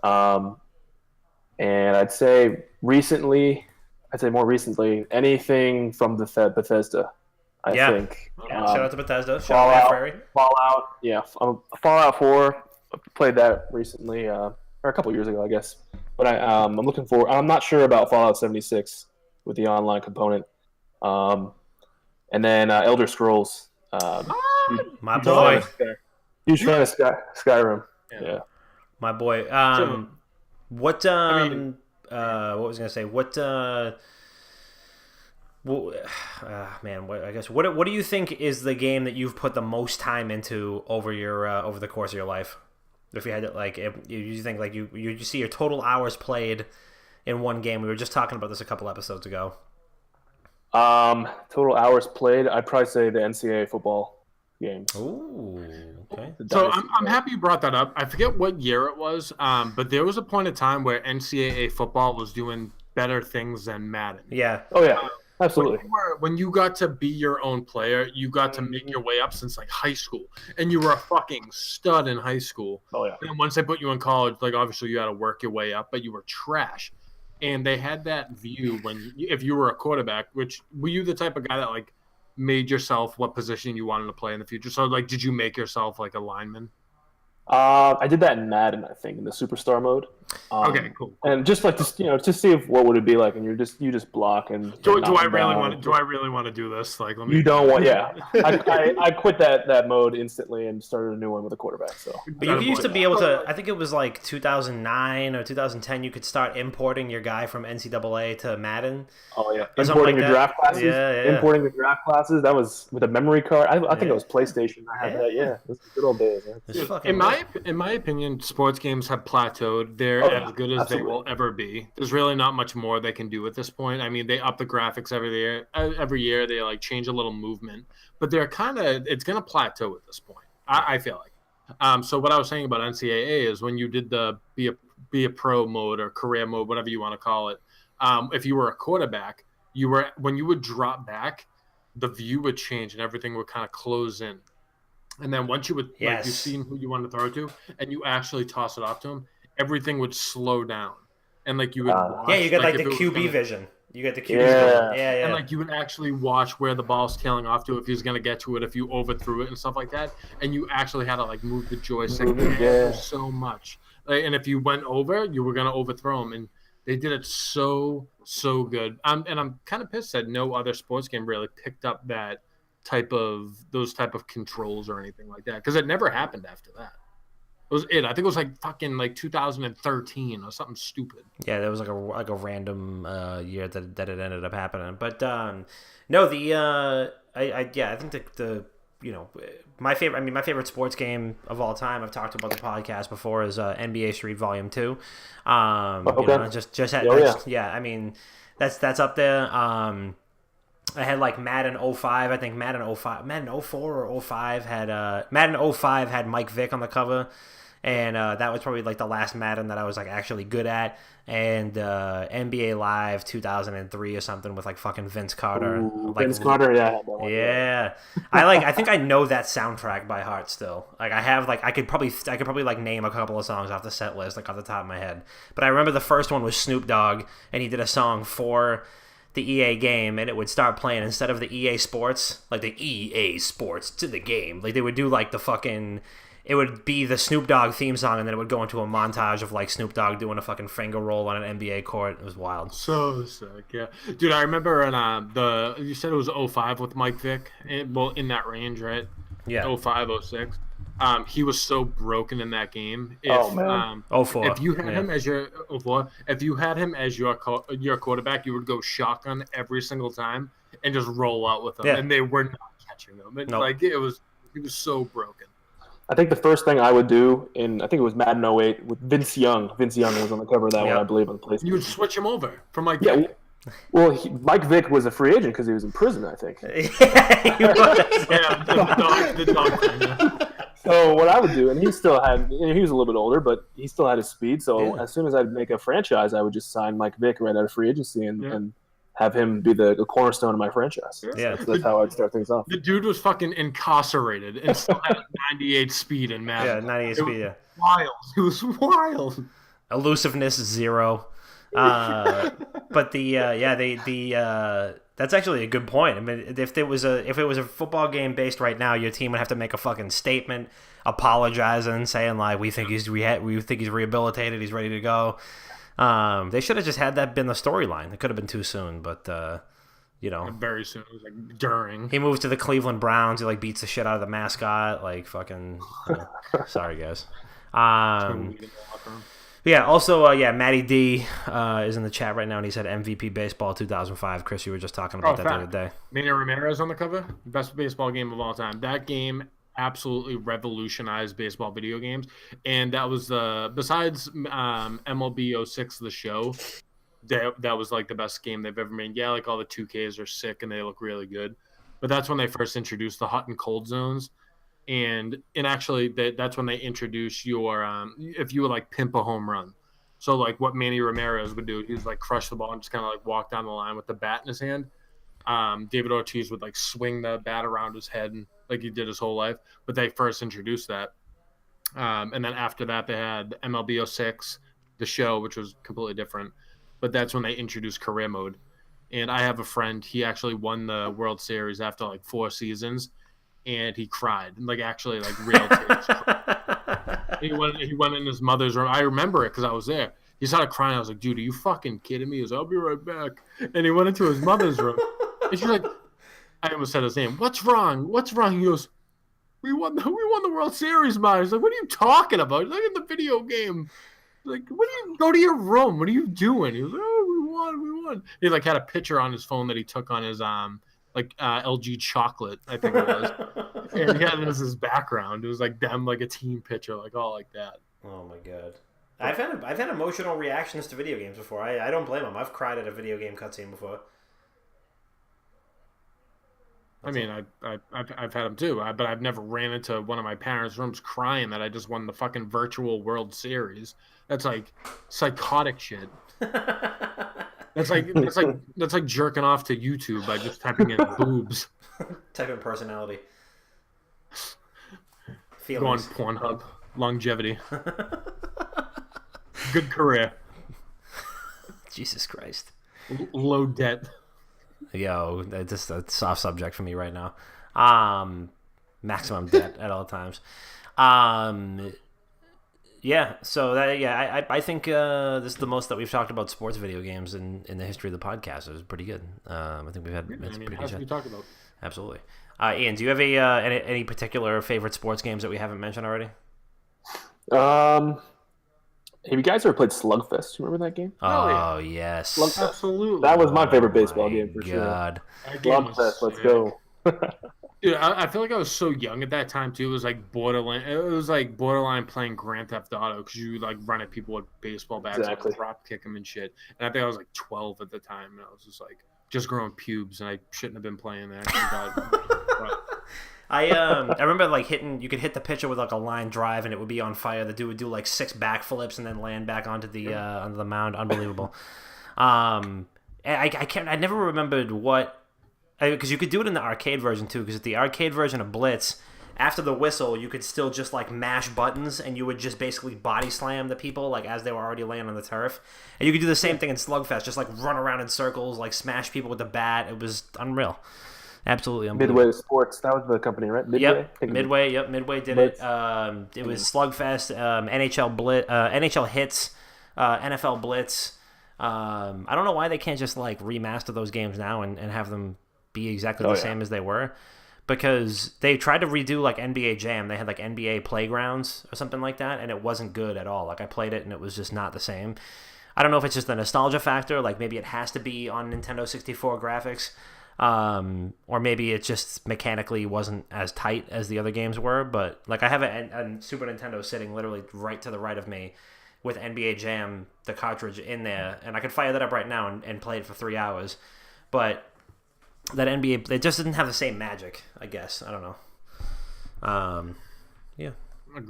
And I'd say more recently, anything from the Bethesda. I think. Shout out to Bethesda. Shout out Fallout. Yeah, Fallout 4. I played that recently, or a couple years ago, I guess. But I'm looking for. I'm not sure about Fallout 76 with the online component. And then Elder Scrolls. My boy. Huge fan of Skyrim. Yeah. My boy. What was I gonna say? What do you think is the game that you've put the most time into over the course of your life? If you had to, like, if you think like you see your total hours played in one game. We were just talking about this a couple episodes ago. Total hours played, I'd probably say the NCAA football games. Ooh, okay. So I'm happy you brought that up. I forget what year it was, but there was a point in time where NCAA football was doing better things than Madden. Yeah. Oh yeah, absolutely. When you got to be your own player, you got to make your way up since like high school, and you were a fucking stud in high school. Oh yeah. And once they put you in college, like obviously you had to work your way up, but you were trash. And they had that view if you were a quarterback, which were you the type of guy that like made yourself what position you wanted to play in the future? So like, did you make yourself like a lineman? I did that in Madden, I think, in the Superstar mode. Okay, cool. And just like to see what would it be like, and you just block and. Do I really want to do this? Like, let me. You don't want, yeah. I quit that mode instantly and started a new one with a quarterback. So. But you used to be able to. I think it was like 2009 or 2010. You could start importing your guy from NCAA to Madden. Oh yeah, importing your draft classes. Yeah. Importing the draft classes. That was with a memory card. I think it was PlayStation. I had that. Yeah, it was good old days. In my opinion, sports games have plateaued. They're as good as they will ever be. There's really not much more they can do at this point. I mean, they up the graphics every year. Every year they like change a little movement, but it's going to plateau at this point. I feel like. So what I was saying about NCAA is when you did the be a pro mode or career mode, whatever you want to call it. If you were a quarterback, when you would drop back, the view would change and everything would kind of close in. And then once you would like you seen who you wanted to throw it to, and you actually toss it off to him, everything would slow down, and like you would watch, you got like the QB vision. You get the cues. Yeah. Yeah. And like you would actually watch where the ball's tailing off to, if he was gonna get to it, if you overthrew it and stuff like that. And you actually had to like move the joystick so much. Like, and if you went over, you were gonna overthrow him. And they did it so good. I'm kind of pissed that no other sports game really picked up those type of controls or anything like that, because it never happened after that. It was it. I think it was like fucking like 2013 or something stupid. Yeah, that was like a random year that it ended up happening. But no, I think the my favorite sports game of all time, I've talked about the podcast before, is NBA Street Volume 2. I mean, that's up there. I had like Madden 05. I think Madden 04 or 05 had Madden 05 had Mike Vick on the cover. And that was probably like the last Madden that I was like actually good at. And NBA Live 2003 or something with like fucking Vince Carter. Ooh, Vince Carter, yeah. Yeah. I think I know that soundtrack by heart still. Like I could probably like name a couple of songs off the set list like off the top of my head. But I remember the first one was Snoop Dogg, and he did a song for the EA game, and it would start playing instead of the EA Sports, like the EA Sports to the game. Like they would do like the fucking... It would be the Snoop Dogg theme song, and then it would go into a montage of like Snoop Dogg doing a fucking finger roll on an NBA court. It was wild. So sick, yeah. Dude, I remember in you said it was 05 with Mike Vick. In that range, right? Yeah. 05, 06. He was so broken in that game. Man. 04. If you had him as your 04, if you had him as your quarterback, you would go shotgun every single time and just roll out with him, and they were not catching him. Like he was so broken. I think the first thing I would do I think it was Madden 08 with Vince Young. Vince Young was on the cover of that one, I believe, on the PlayStation. You would switch him over from Mike Vick. Well, Mike Vick was a free agent because he was in prison, I think. Yeah, he was. The dog thing. So what I would do, and he was a little bit older, but he still had his speed. So as soon as I'd make a franchise, I would just sign Mike Vick right out of free agency and have him be the cornerstone of my franchise. Yeah, that's how I'd start things off. The dude was fucking incarcerated and still had 98 speed in Madden. Yeah, 98 speed. Yeah, wild. It was wild. Elusiveness 0. But that's actually a good point. I mean, if it was a football game based right now, your team would have to make a fucking statement, apologizing, saying like we think he's rehabilitated, he's ready to go. They should have just had that been the storyline. It could have been too soon, but very soon. It was like during. He moves to the Cleveland Browns. He like beats the shit out of the mascot. Like fucking. Sorry, guys. Yeah. Also, Matty D is in the chat right now, and he said MVP Baseball 2005. Chris, you were just talking about that the other day. Manny Ramirez on the cover. Best baseball game of all time. That game absolutely revolutionized baseball video games, and that was besides MLB 06 the show, that was like the best game they've ever made. Yeah, like all the 2Ks are sick and they look really good, but that's when they first introduced the hot and cold zones, and actually that's when they introduced your if you would like pimp a home run. So like what Manny Ramirez would do, he would like crush the ball and just kind of like walk down the line with the bat in his hand. David Ortiz would like swing the bat around his head and like he did his whole life, but they first introduced that. And then after that, they had MLB 06, the show, which was completely different. But that's when they introduced career mode. And I have a friend, he actually won the World Series after like 4 seasons, and he cried. Like actually, like real tears. He went in his mother's room. I remember it because I was there. He started crying. I was like, dude, are you fucking kidding me? He was like, I'll be right back. And he went into his mother's room. And she's like, I almost said his name. What's wrong? What's wrong? He goes, we won the World Series, man. He's like, what are you talking about? He's like, in the video game. He's like, go to your room. What are you doing? He was like, oh, we won. He like had a picture on his phone that he took on his LG chocolate, I think it was. And he had it as his background. It was like them, like a team picture, like all like that. Oh my god. I've had emotional reactions to video games before. I don't blame them. I've cried at a video game cutscene before. I mean, I've had them too, but I've never ran into one of my parents' rooms crying that I just won the fucking virtual World Series. That's like psychotic shit. That's like jerking off to YouTube by just typing in boobs. Type in personality. Go on Pornhub. Longevity. Good career. Jesus Christ. Low debt. Yo, that's just a soft subject for me right now. Maximum debt at all times. Yeah, so I think this is the most that we've talked about sports video games in the history of the podcast. It was pretty good. I think we've had pretty good. As we talk about. Absolutely. Ian, do you have any particular favorite sports games that we haven't mentioned already? Have you guys ever played Slugfest? You remember that game? Oh, yes. Slugfest. Absolutely. That was my favorite baseball game for God. sure. Slugfest, let's go. Dude, I feel like I was so young at that time too. It was like borderline. It was like borderline playing Grand Theft Auto because you like run at people with baseball bats, Exactly. and drop kick them and shit. And I think I was like 12 at the time, and I was just like just growing pubes, and I shouldn't have been playing that. I remember like you could hit the pitcher with like a line drive and it would be on fire. The dude would do like 6 backflips and then land back onto the mound. Unbelievable. I never remembered because you could do it in the arcade version too. Because at the arcade version of Blitz, after the whistle, you could still just like mash buttons and you would just basically body slam the people like as they were already laying on the turf. And you could do the same thing in Slugfest, just like run around in circles, like smash people with the bat. It was unreal. Absolutely unbelievable. Midway Sports, that was the company, right? Midway? Midway did it. It was Slugfest, NHL Blitz, NHL Hits, NFL Blitz. I don't know why they can't just like remaster those games now and have them be exactly the same as they were, because they tried to redo like NBA Jam. They had like NBA Playgrounds or something like that, and it wasn't good at all. Like I played it and it was just not the same. I don't know if it's just a nostalgia factor, like maybe it has to be on Nintendo 64 graphics. Or maybe it just mechanically wasn't as tight as the other games were, but like I have a Super Nintendo sitting literally right to the right of me with NBA Jam, the cartridge in there, and I could fire that up right now and play it for 3 hours. But that NBA, it just didn't have the same magic, I guess. I don't know. Yeah.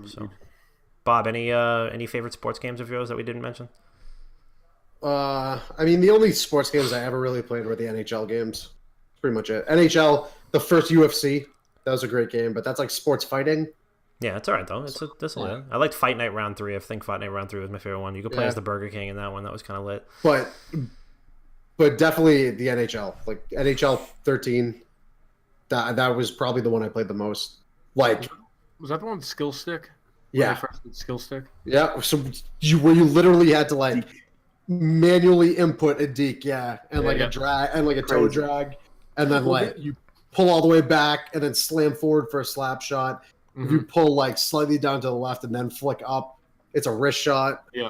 So, Bob, any favorite sports games of yours that we didn't mention? I mean, the only sports games I ever really played were the NHL games. Pretty much it. NHL, the first UFC, that was a great game, but that's like sports fighting. Yeah, it's all right though. That's lit. I liked Fight Night Round 3. I think Fight Night Round 3 was my favorite one. You could play as the Burger King in that one. That was kind of lit. But definitely the NHL, like NHL 13. That was probably the one I played the most. Like, was that the one with skill stick? Yeah, skill stick. Yeah, so you literally had to like manually input a deke, and like a drag and like a toe drag. And then like you pull all the way back and then slam forward for a slap shot. Mm-hmm. If you pull like slightly down to the left and then flick up, it's a wrist shot. Yeah.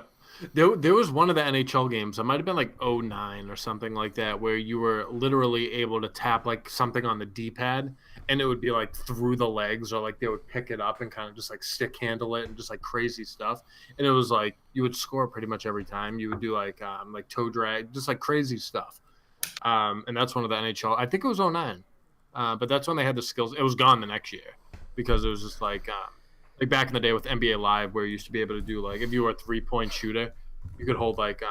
There was one of the NHL games. It might have been like 09 or something like that, where you were literally able to tap like something on the D-pad and it would be like through the legs, or like they would pick it up and kind of just like stick handle it and just like crazy stuff. And it was like you would score pretty much every time. You would do like toe drag, just like crazy stuff. And that's one of the NHL. I think it was 09, but that's when they had the skills. It was gone the next year because it was just like back in the day with NBA Live, where you used to be able to do like if you were a 3-point shooter, you could hold like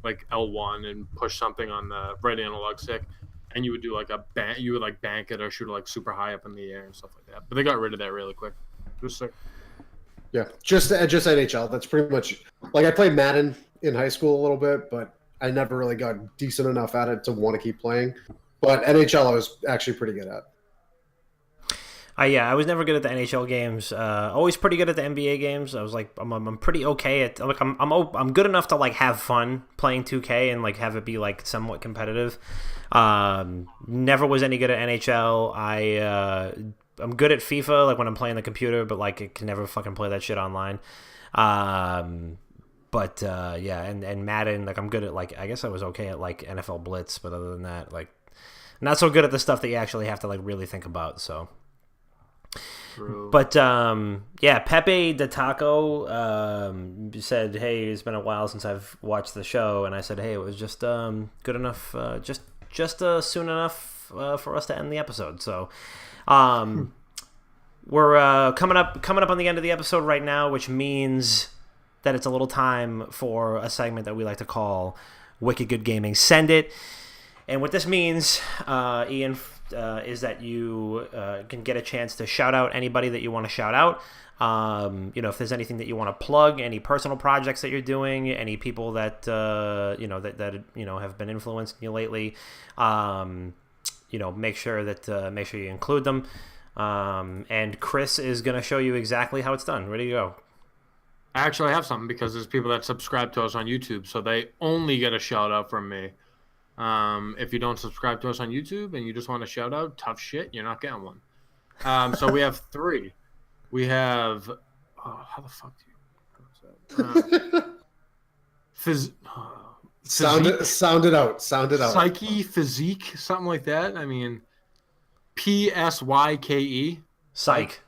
L1 and push something on the right analog stick, and you would do like you would like bank it or shoot it like super high up in the air and stuff like that. But they got rid of that really quick. Just NHL. That's pretty much like I played Madden in high school a little bit, but I never really got decent enough at it to want to keep playing. But NHL I was actually pretty good at. I was never good at the NHL games. Always pretty good at the NBA games. I was like, I'm pretty okay at like I'm good enough to like have fun playing 2K and like have it be like somewhat competitive. Never was any good at NHL. I'm good at FIFA like when I'm playing the computer, but like I can never fucking play that shit online. But and Madden, like I'm good at like I guess I was okay at like NFL Blitz, but other than that, like not so good at the stuff that you actually have to like really think about. So, but Pepe the Taco said, "Hey, it's been a while since I've watched the show," and I said, "Hey, it was just good enough, just soon enough for us to end the episode." So, we're coming up on the end of the episode right now, which means that it's a little time for a segment that we like to call Wicked Good Gaming. Send it. And what this means, Ian, is that you can get a chance to shout out anybody that you want to shout out. If there's anything that you want to plug, any personal projects that you're doing, any people that that have been influencing you lately, make sure you include them. And Chris is going to show you exactly how it's done. Ready to go? I actually have something because there's people that subscribe to us on YouTube, so they only get a shout out from me. If you don't subscribe to us on YouTube and you just want a shout out, tough shit, you're not getting one. So we have 3. We have how the fuck do you sound it out. Psyche, physique, something like that. I mean, PSYKE. Psych.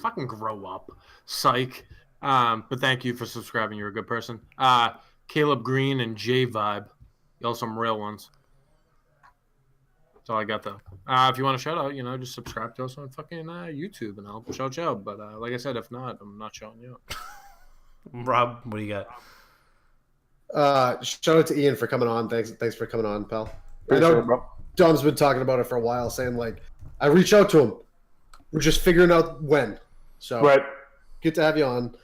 Fucking grow up. Psych. But thank you for subscribing. You're a good person. Caleb Green and J Vibe. Y'all some real ones. That's all I got, though. If you want to shout out, just subscribe to us on fucking YouTube, and I'll shout you out. But like I said, if not, I'm not shouting you out. Rob, what do you got? Shout out to Ian for coming on. Thanks for coming on, pal. Appreciate it, bro. Dom's been talking about it for a while, saying, like, I reached out to him. We're just figuring out when. So, right. Good to have you on.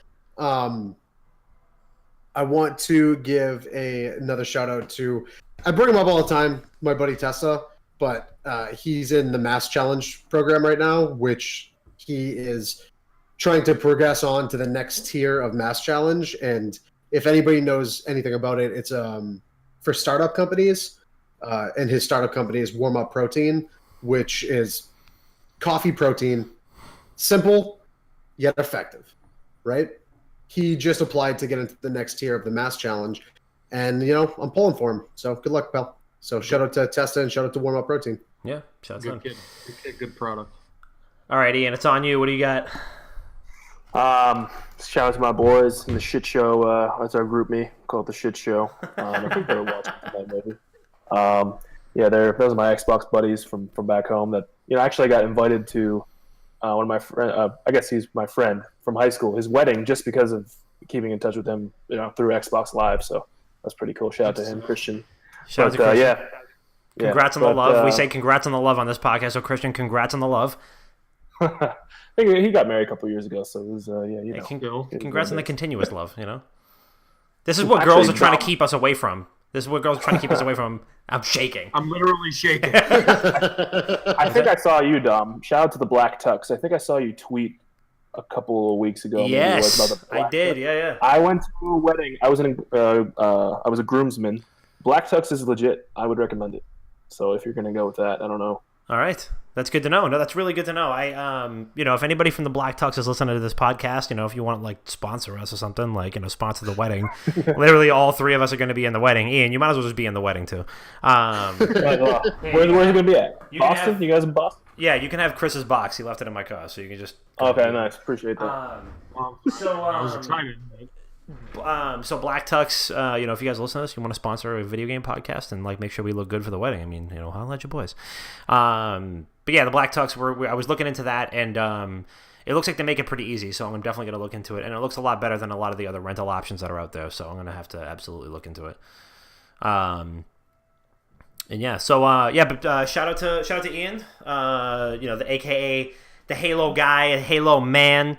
I want to give another shout out to, I bring him up all the time, my buddy Tessa, but he's in the Mass Challenge program right now, which he is trying to progress on to the next tier of Mass Challenge. And if anybody knows anything about it, it's for startup companies. And his startup company is Warm Up Protein, which is coffee protein, simple yet effective, right? He just applied to get into the next tier of the Mass Challenge, and I'm pulling for him. So good luck, pal. So shout out to Testa and shout out to Warm Up Protein. Yeah, shout out to him. Good kid, good product. All right, Ian, it's on you. What do you got? Shout out to my boys in the shit show. That's our group me. Call it the shit show. I think they're watching that movie. Those are my Xbox buddies from back home that actually got invited to one of my friend. I guess he's my friend from high school. His wedding, just because of keeping in touch with him, through Xbox Live. So that's pretty cool. Shout out to him, Christian. Shout out to Christian. Yeah. Congrats on the love. We say congrats on the love on this podcast. So Christian, congrats on the love. I think he got married a couple of years ago, so it was congrats on the continuous love. This is what girls are trying to keep us away from. I'm shaking. I'm literally shaking. I think I saw you, Dom. Shout out to the Black Tux. I think I saw you tweet a couple of weeks ago. Yes, I did. Yeah. I went to a wedding. I was a groomsman. Black Tux is legit. I would recommend it. So if you're gonna go with that, I don't know. All right. That's good to know. No, that's really good to know. If anybody from the Black Tux is listening to this podcast, if you want to sponsor us or something, sponsor the wedding. Literally all 3 of us are going to be in the wedding. Ian, you might as well just be in the wedding too. Where's it going to be at? Boston? You guys in Boston? Yeah, you can have Chris's box. He left it in my car, so you can just. Okay, nice. Appreciate that. I was excited. So Black Tux, if you guys listen to this, you want to sponsor a video game podcast and make sure we look good for the wedding. I mean, holla at your boys. But yeah, the Black Tux. I was looking into that, and it looks like they make it pretty easy. So I'm definitely going to look into it, and it looks a lot better than a lot of the other rental options that are out there. So I'm going to have to absolutely look into it. But shout out to Ian. The AKA the Halo guy, Halo man,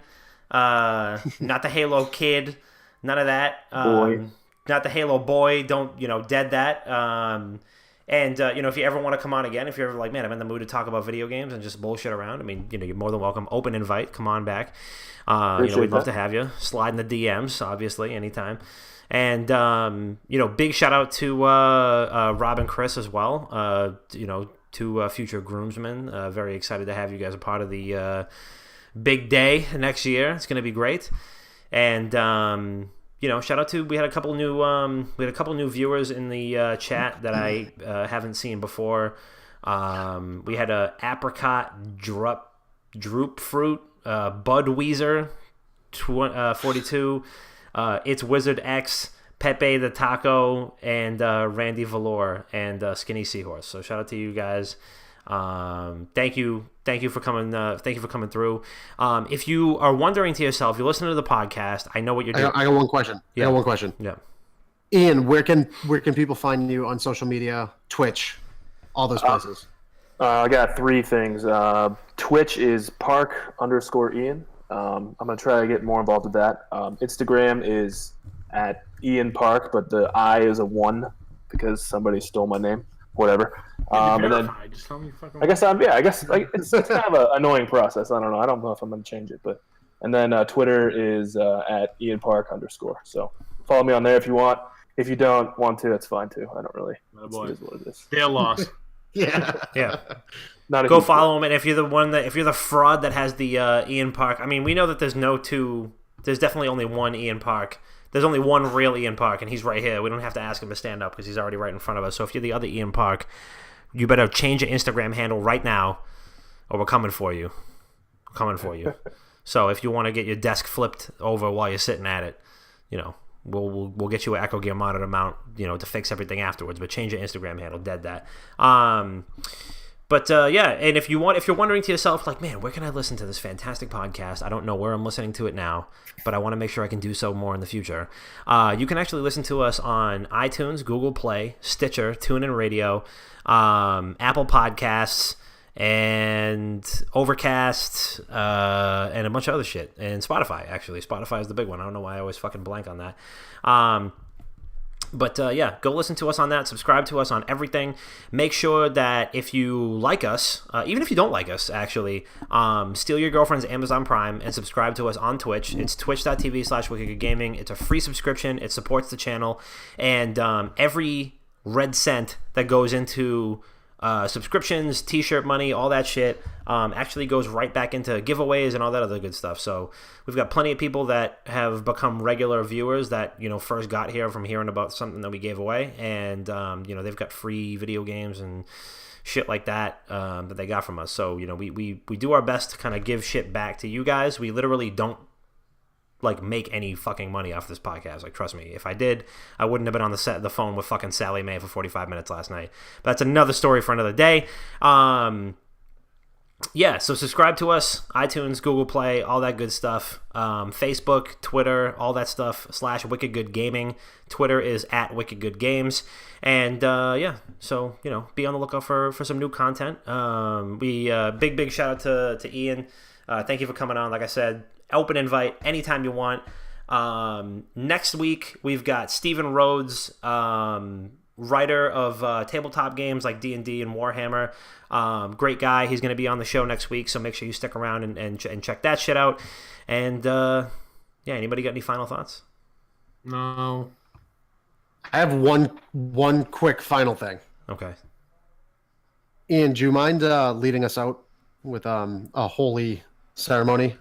not the Halo kid. None of that. Boy. Not the Halo boy. Don't, dead that. If you ever want to come on again, if you're ever like, man, I'm in the mood to talk about video games and just bullshit around, I mean, you're more than welcome. Open invite. Come on back. We'd love to have you. Slide in the DMs, obviously, anytime. And, big shout out to Rob and Chris as well. Two future groomsmen. Very excited to have you guys a part of the big day next year. It's going to be great. And shout out to we had a couple new viewers in the chat that I haven't seen before. We had a apricot droop fruit, Budweiser 42, It's Wizard X, Pepe the Taco, and Randy Valor and Skinny Seahorse. So shout out to you guys. Thank you for coming. Thank you for coming through. If you are wondering to yourself, you listen to the podcast. I know what you're doing. I got one question. Yeah. Ian, where can people find you on social media, Twitch, all those places? I got 3 things. Twitch is Park_Ian. I'm gonna try to get more involved with that. Instagram is at Ian Park, but the I is a 1 because somebody stole my name. Whatever. And then Just tell me you fucking. I guess it's kind of an annoying process. I don't know. I don't know if I'm gonna change it, but and then Twitter is at Ian Park _. So follow me on there if you want. If you don't want to, that's fine too. I don't really. It is what it is. They're lost. Yeah. Not a Go huge follow him, and if you're the fraud that has the Ian Park, I mean, we know that there's definitely only one Ian Park. There's only one real Ian Park, and he's right here. We don't have to ask him to stand up because he's already right in front of us. So if you're the other Ian Park, you better change your Instagram handle right now, or we're coming for you. We're coming for you. So if you want to get your desk flipped over while you're sitting at it, we'll get you an Echo Gear monitor mount, to fix everything afterwards. But change your Instagram handle, dead that. And if you're wondering to yourself, like, man, where can I listen to this fantastic podcast? I don't know where I'm listening to it now, but I want to make sure I can do so more in the future. You can actually listen to us on iTunes, Google Play, Stitcher, TuneIn Radio, Apple Podcasts, and Overcast, and a bunch of other shit. And Spotify, actually. Spotify is the big one. I don't know why I always fucking blank on that. But go listen to us on that. Subscribe to us on everything. Make sure that if you like us, even if you don't like us, actually, steal your girlfriend's Amazon Prime and subscribe to us on Twitch. It's twitch.tv/wickedgaming. It's a free subscription. It supports the channel. And every red cent that goes into subscriptions, t-shirt money, all that shit actually goes right back into giveaways and all that other good stuff. So we've got plenty of people that have become regular viewers that first got here from hearing about something that we gave away, and they've got free video games and shit like that that they got from us. So we do our best to kind of give shit back to you guys. We literally don't make any fucking money off this podcast. Like, trust me, if I did, I wouldn't have been on the phone with fucking Sally Mae for 45 minutes last night. But that's another story for another day. So subscribe to us, iTunes, Google Play, all that good stuff. Facebook, Twitter, all that stuff, /Wicked Good Gaming. Twitter is at Wicked Good Games. And so be on the lookout for some new content. Big shout out to Ian. Thank you for coming on. Like I said, open invite anytime you want. Next week we've got Stephen Rhodes, writer of tabletop games like D&D and Warhammer. Great guy. He's going to be on the show next week, so make sure you stick around and check that shit out. And anybody got any final thoughts? No. I have one quick final thing. Okay. Ian, do you mind leading us out with a holy ceremony?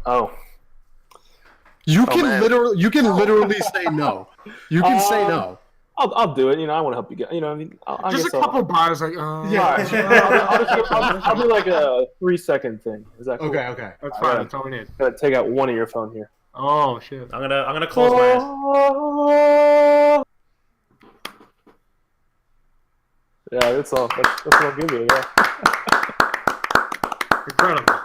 Oh. You can literally say no. You can say no. I'll do it. I want to help you get. I mean, Just a couple bars, like. Yeah. I'll do like a 3-second thing. Is that cool? Okay. That's fine. That's all we need. Gotta take out one of your phone here. Oh shit. I'm gonna close my eyes. Yeah, that's all. That's what I'll give you. Yeah. Incredible.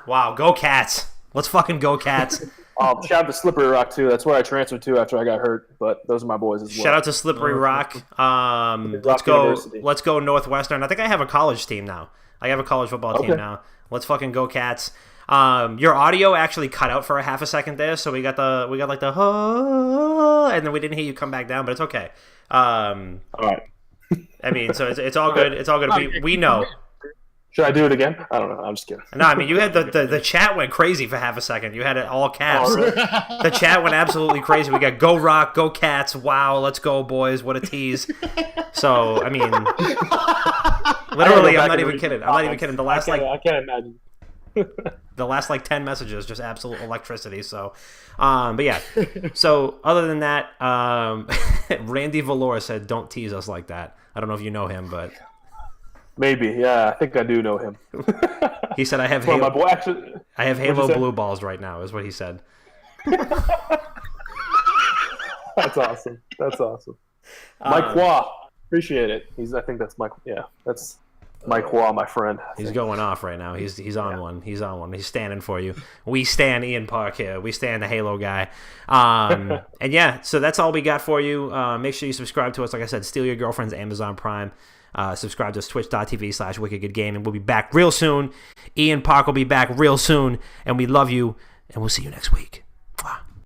Wow, go Cats. Let's fucking go Cats. Shout out to Slippery Rock too. That's where I transferred to after I got hurt. But those are my boys as well. Shout out to Slippery Rock. Let's go Northwestern. I think I have a college team now. I have a college football team now. Let's fucking go Cats. Your audio actually cut out for a half a second there, so we got like the and then we didn't hear you come back down, but it's okay. All right. I mean, so it's all good. It's all good. We know. Should I do it again? I don't know. I'm just kidding. No, I mean, you had the chat went crazy for half a second. You had it all caps. Oh, really? The chat went absolutely crazy. We got Go Rock, Go Cats. Wow, let's go, boys. What a tease. So, I mean, literally, I'm not even kidding. The last I can't imagine. The last 10 messages, just absolute electricity. So, but yeah. So, other than that, Randy Valor said, "Don't tease us like that." I don't know if you know him, but maybe, yeah, I think I do know him. He said, "I have well, Halo. my boy, actually, I have Halo blue balls right now," is what he said. That's awesome. Mike Qua, appreciate it. I think that's Mike. Yeah, that's Mike Hua, my friend. He's going off right now. He's on one. He's on one. He's standing for you. We stand Ian Park here. We stand the Halo guy. And yeah, so that's all we got for you. Make sure you subscribe to us. Like I said, steal your girlfriend's Amazon Prime. Subscribe to us, twitch.tv/wickedgoodgaming. We'll be back real soon. Ian Park will be back real soon. And we love you. And we'll see you next week.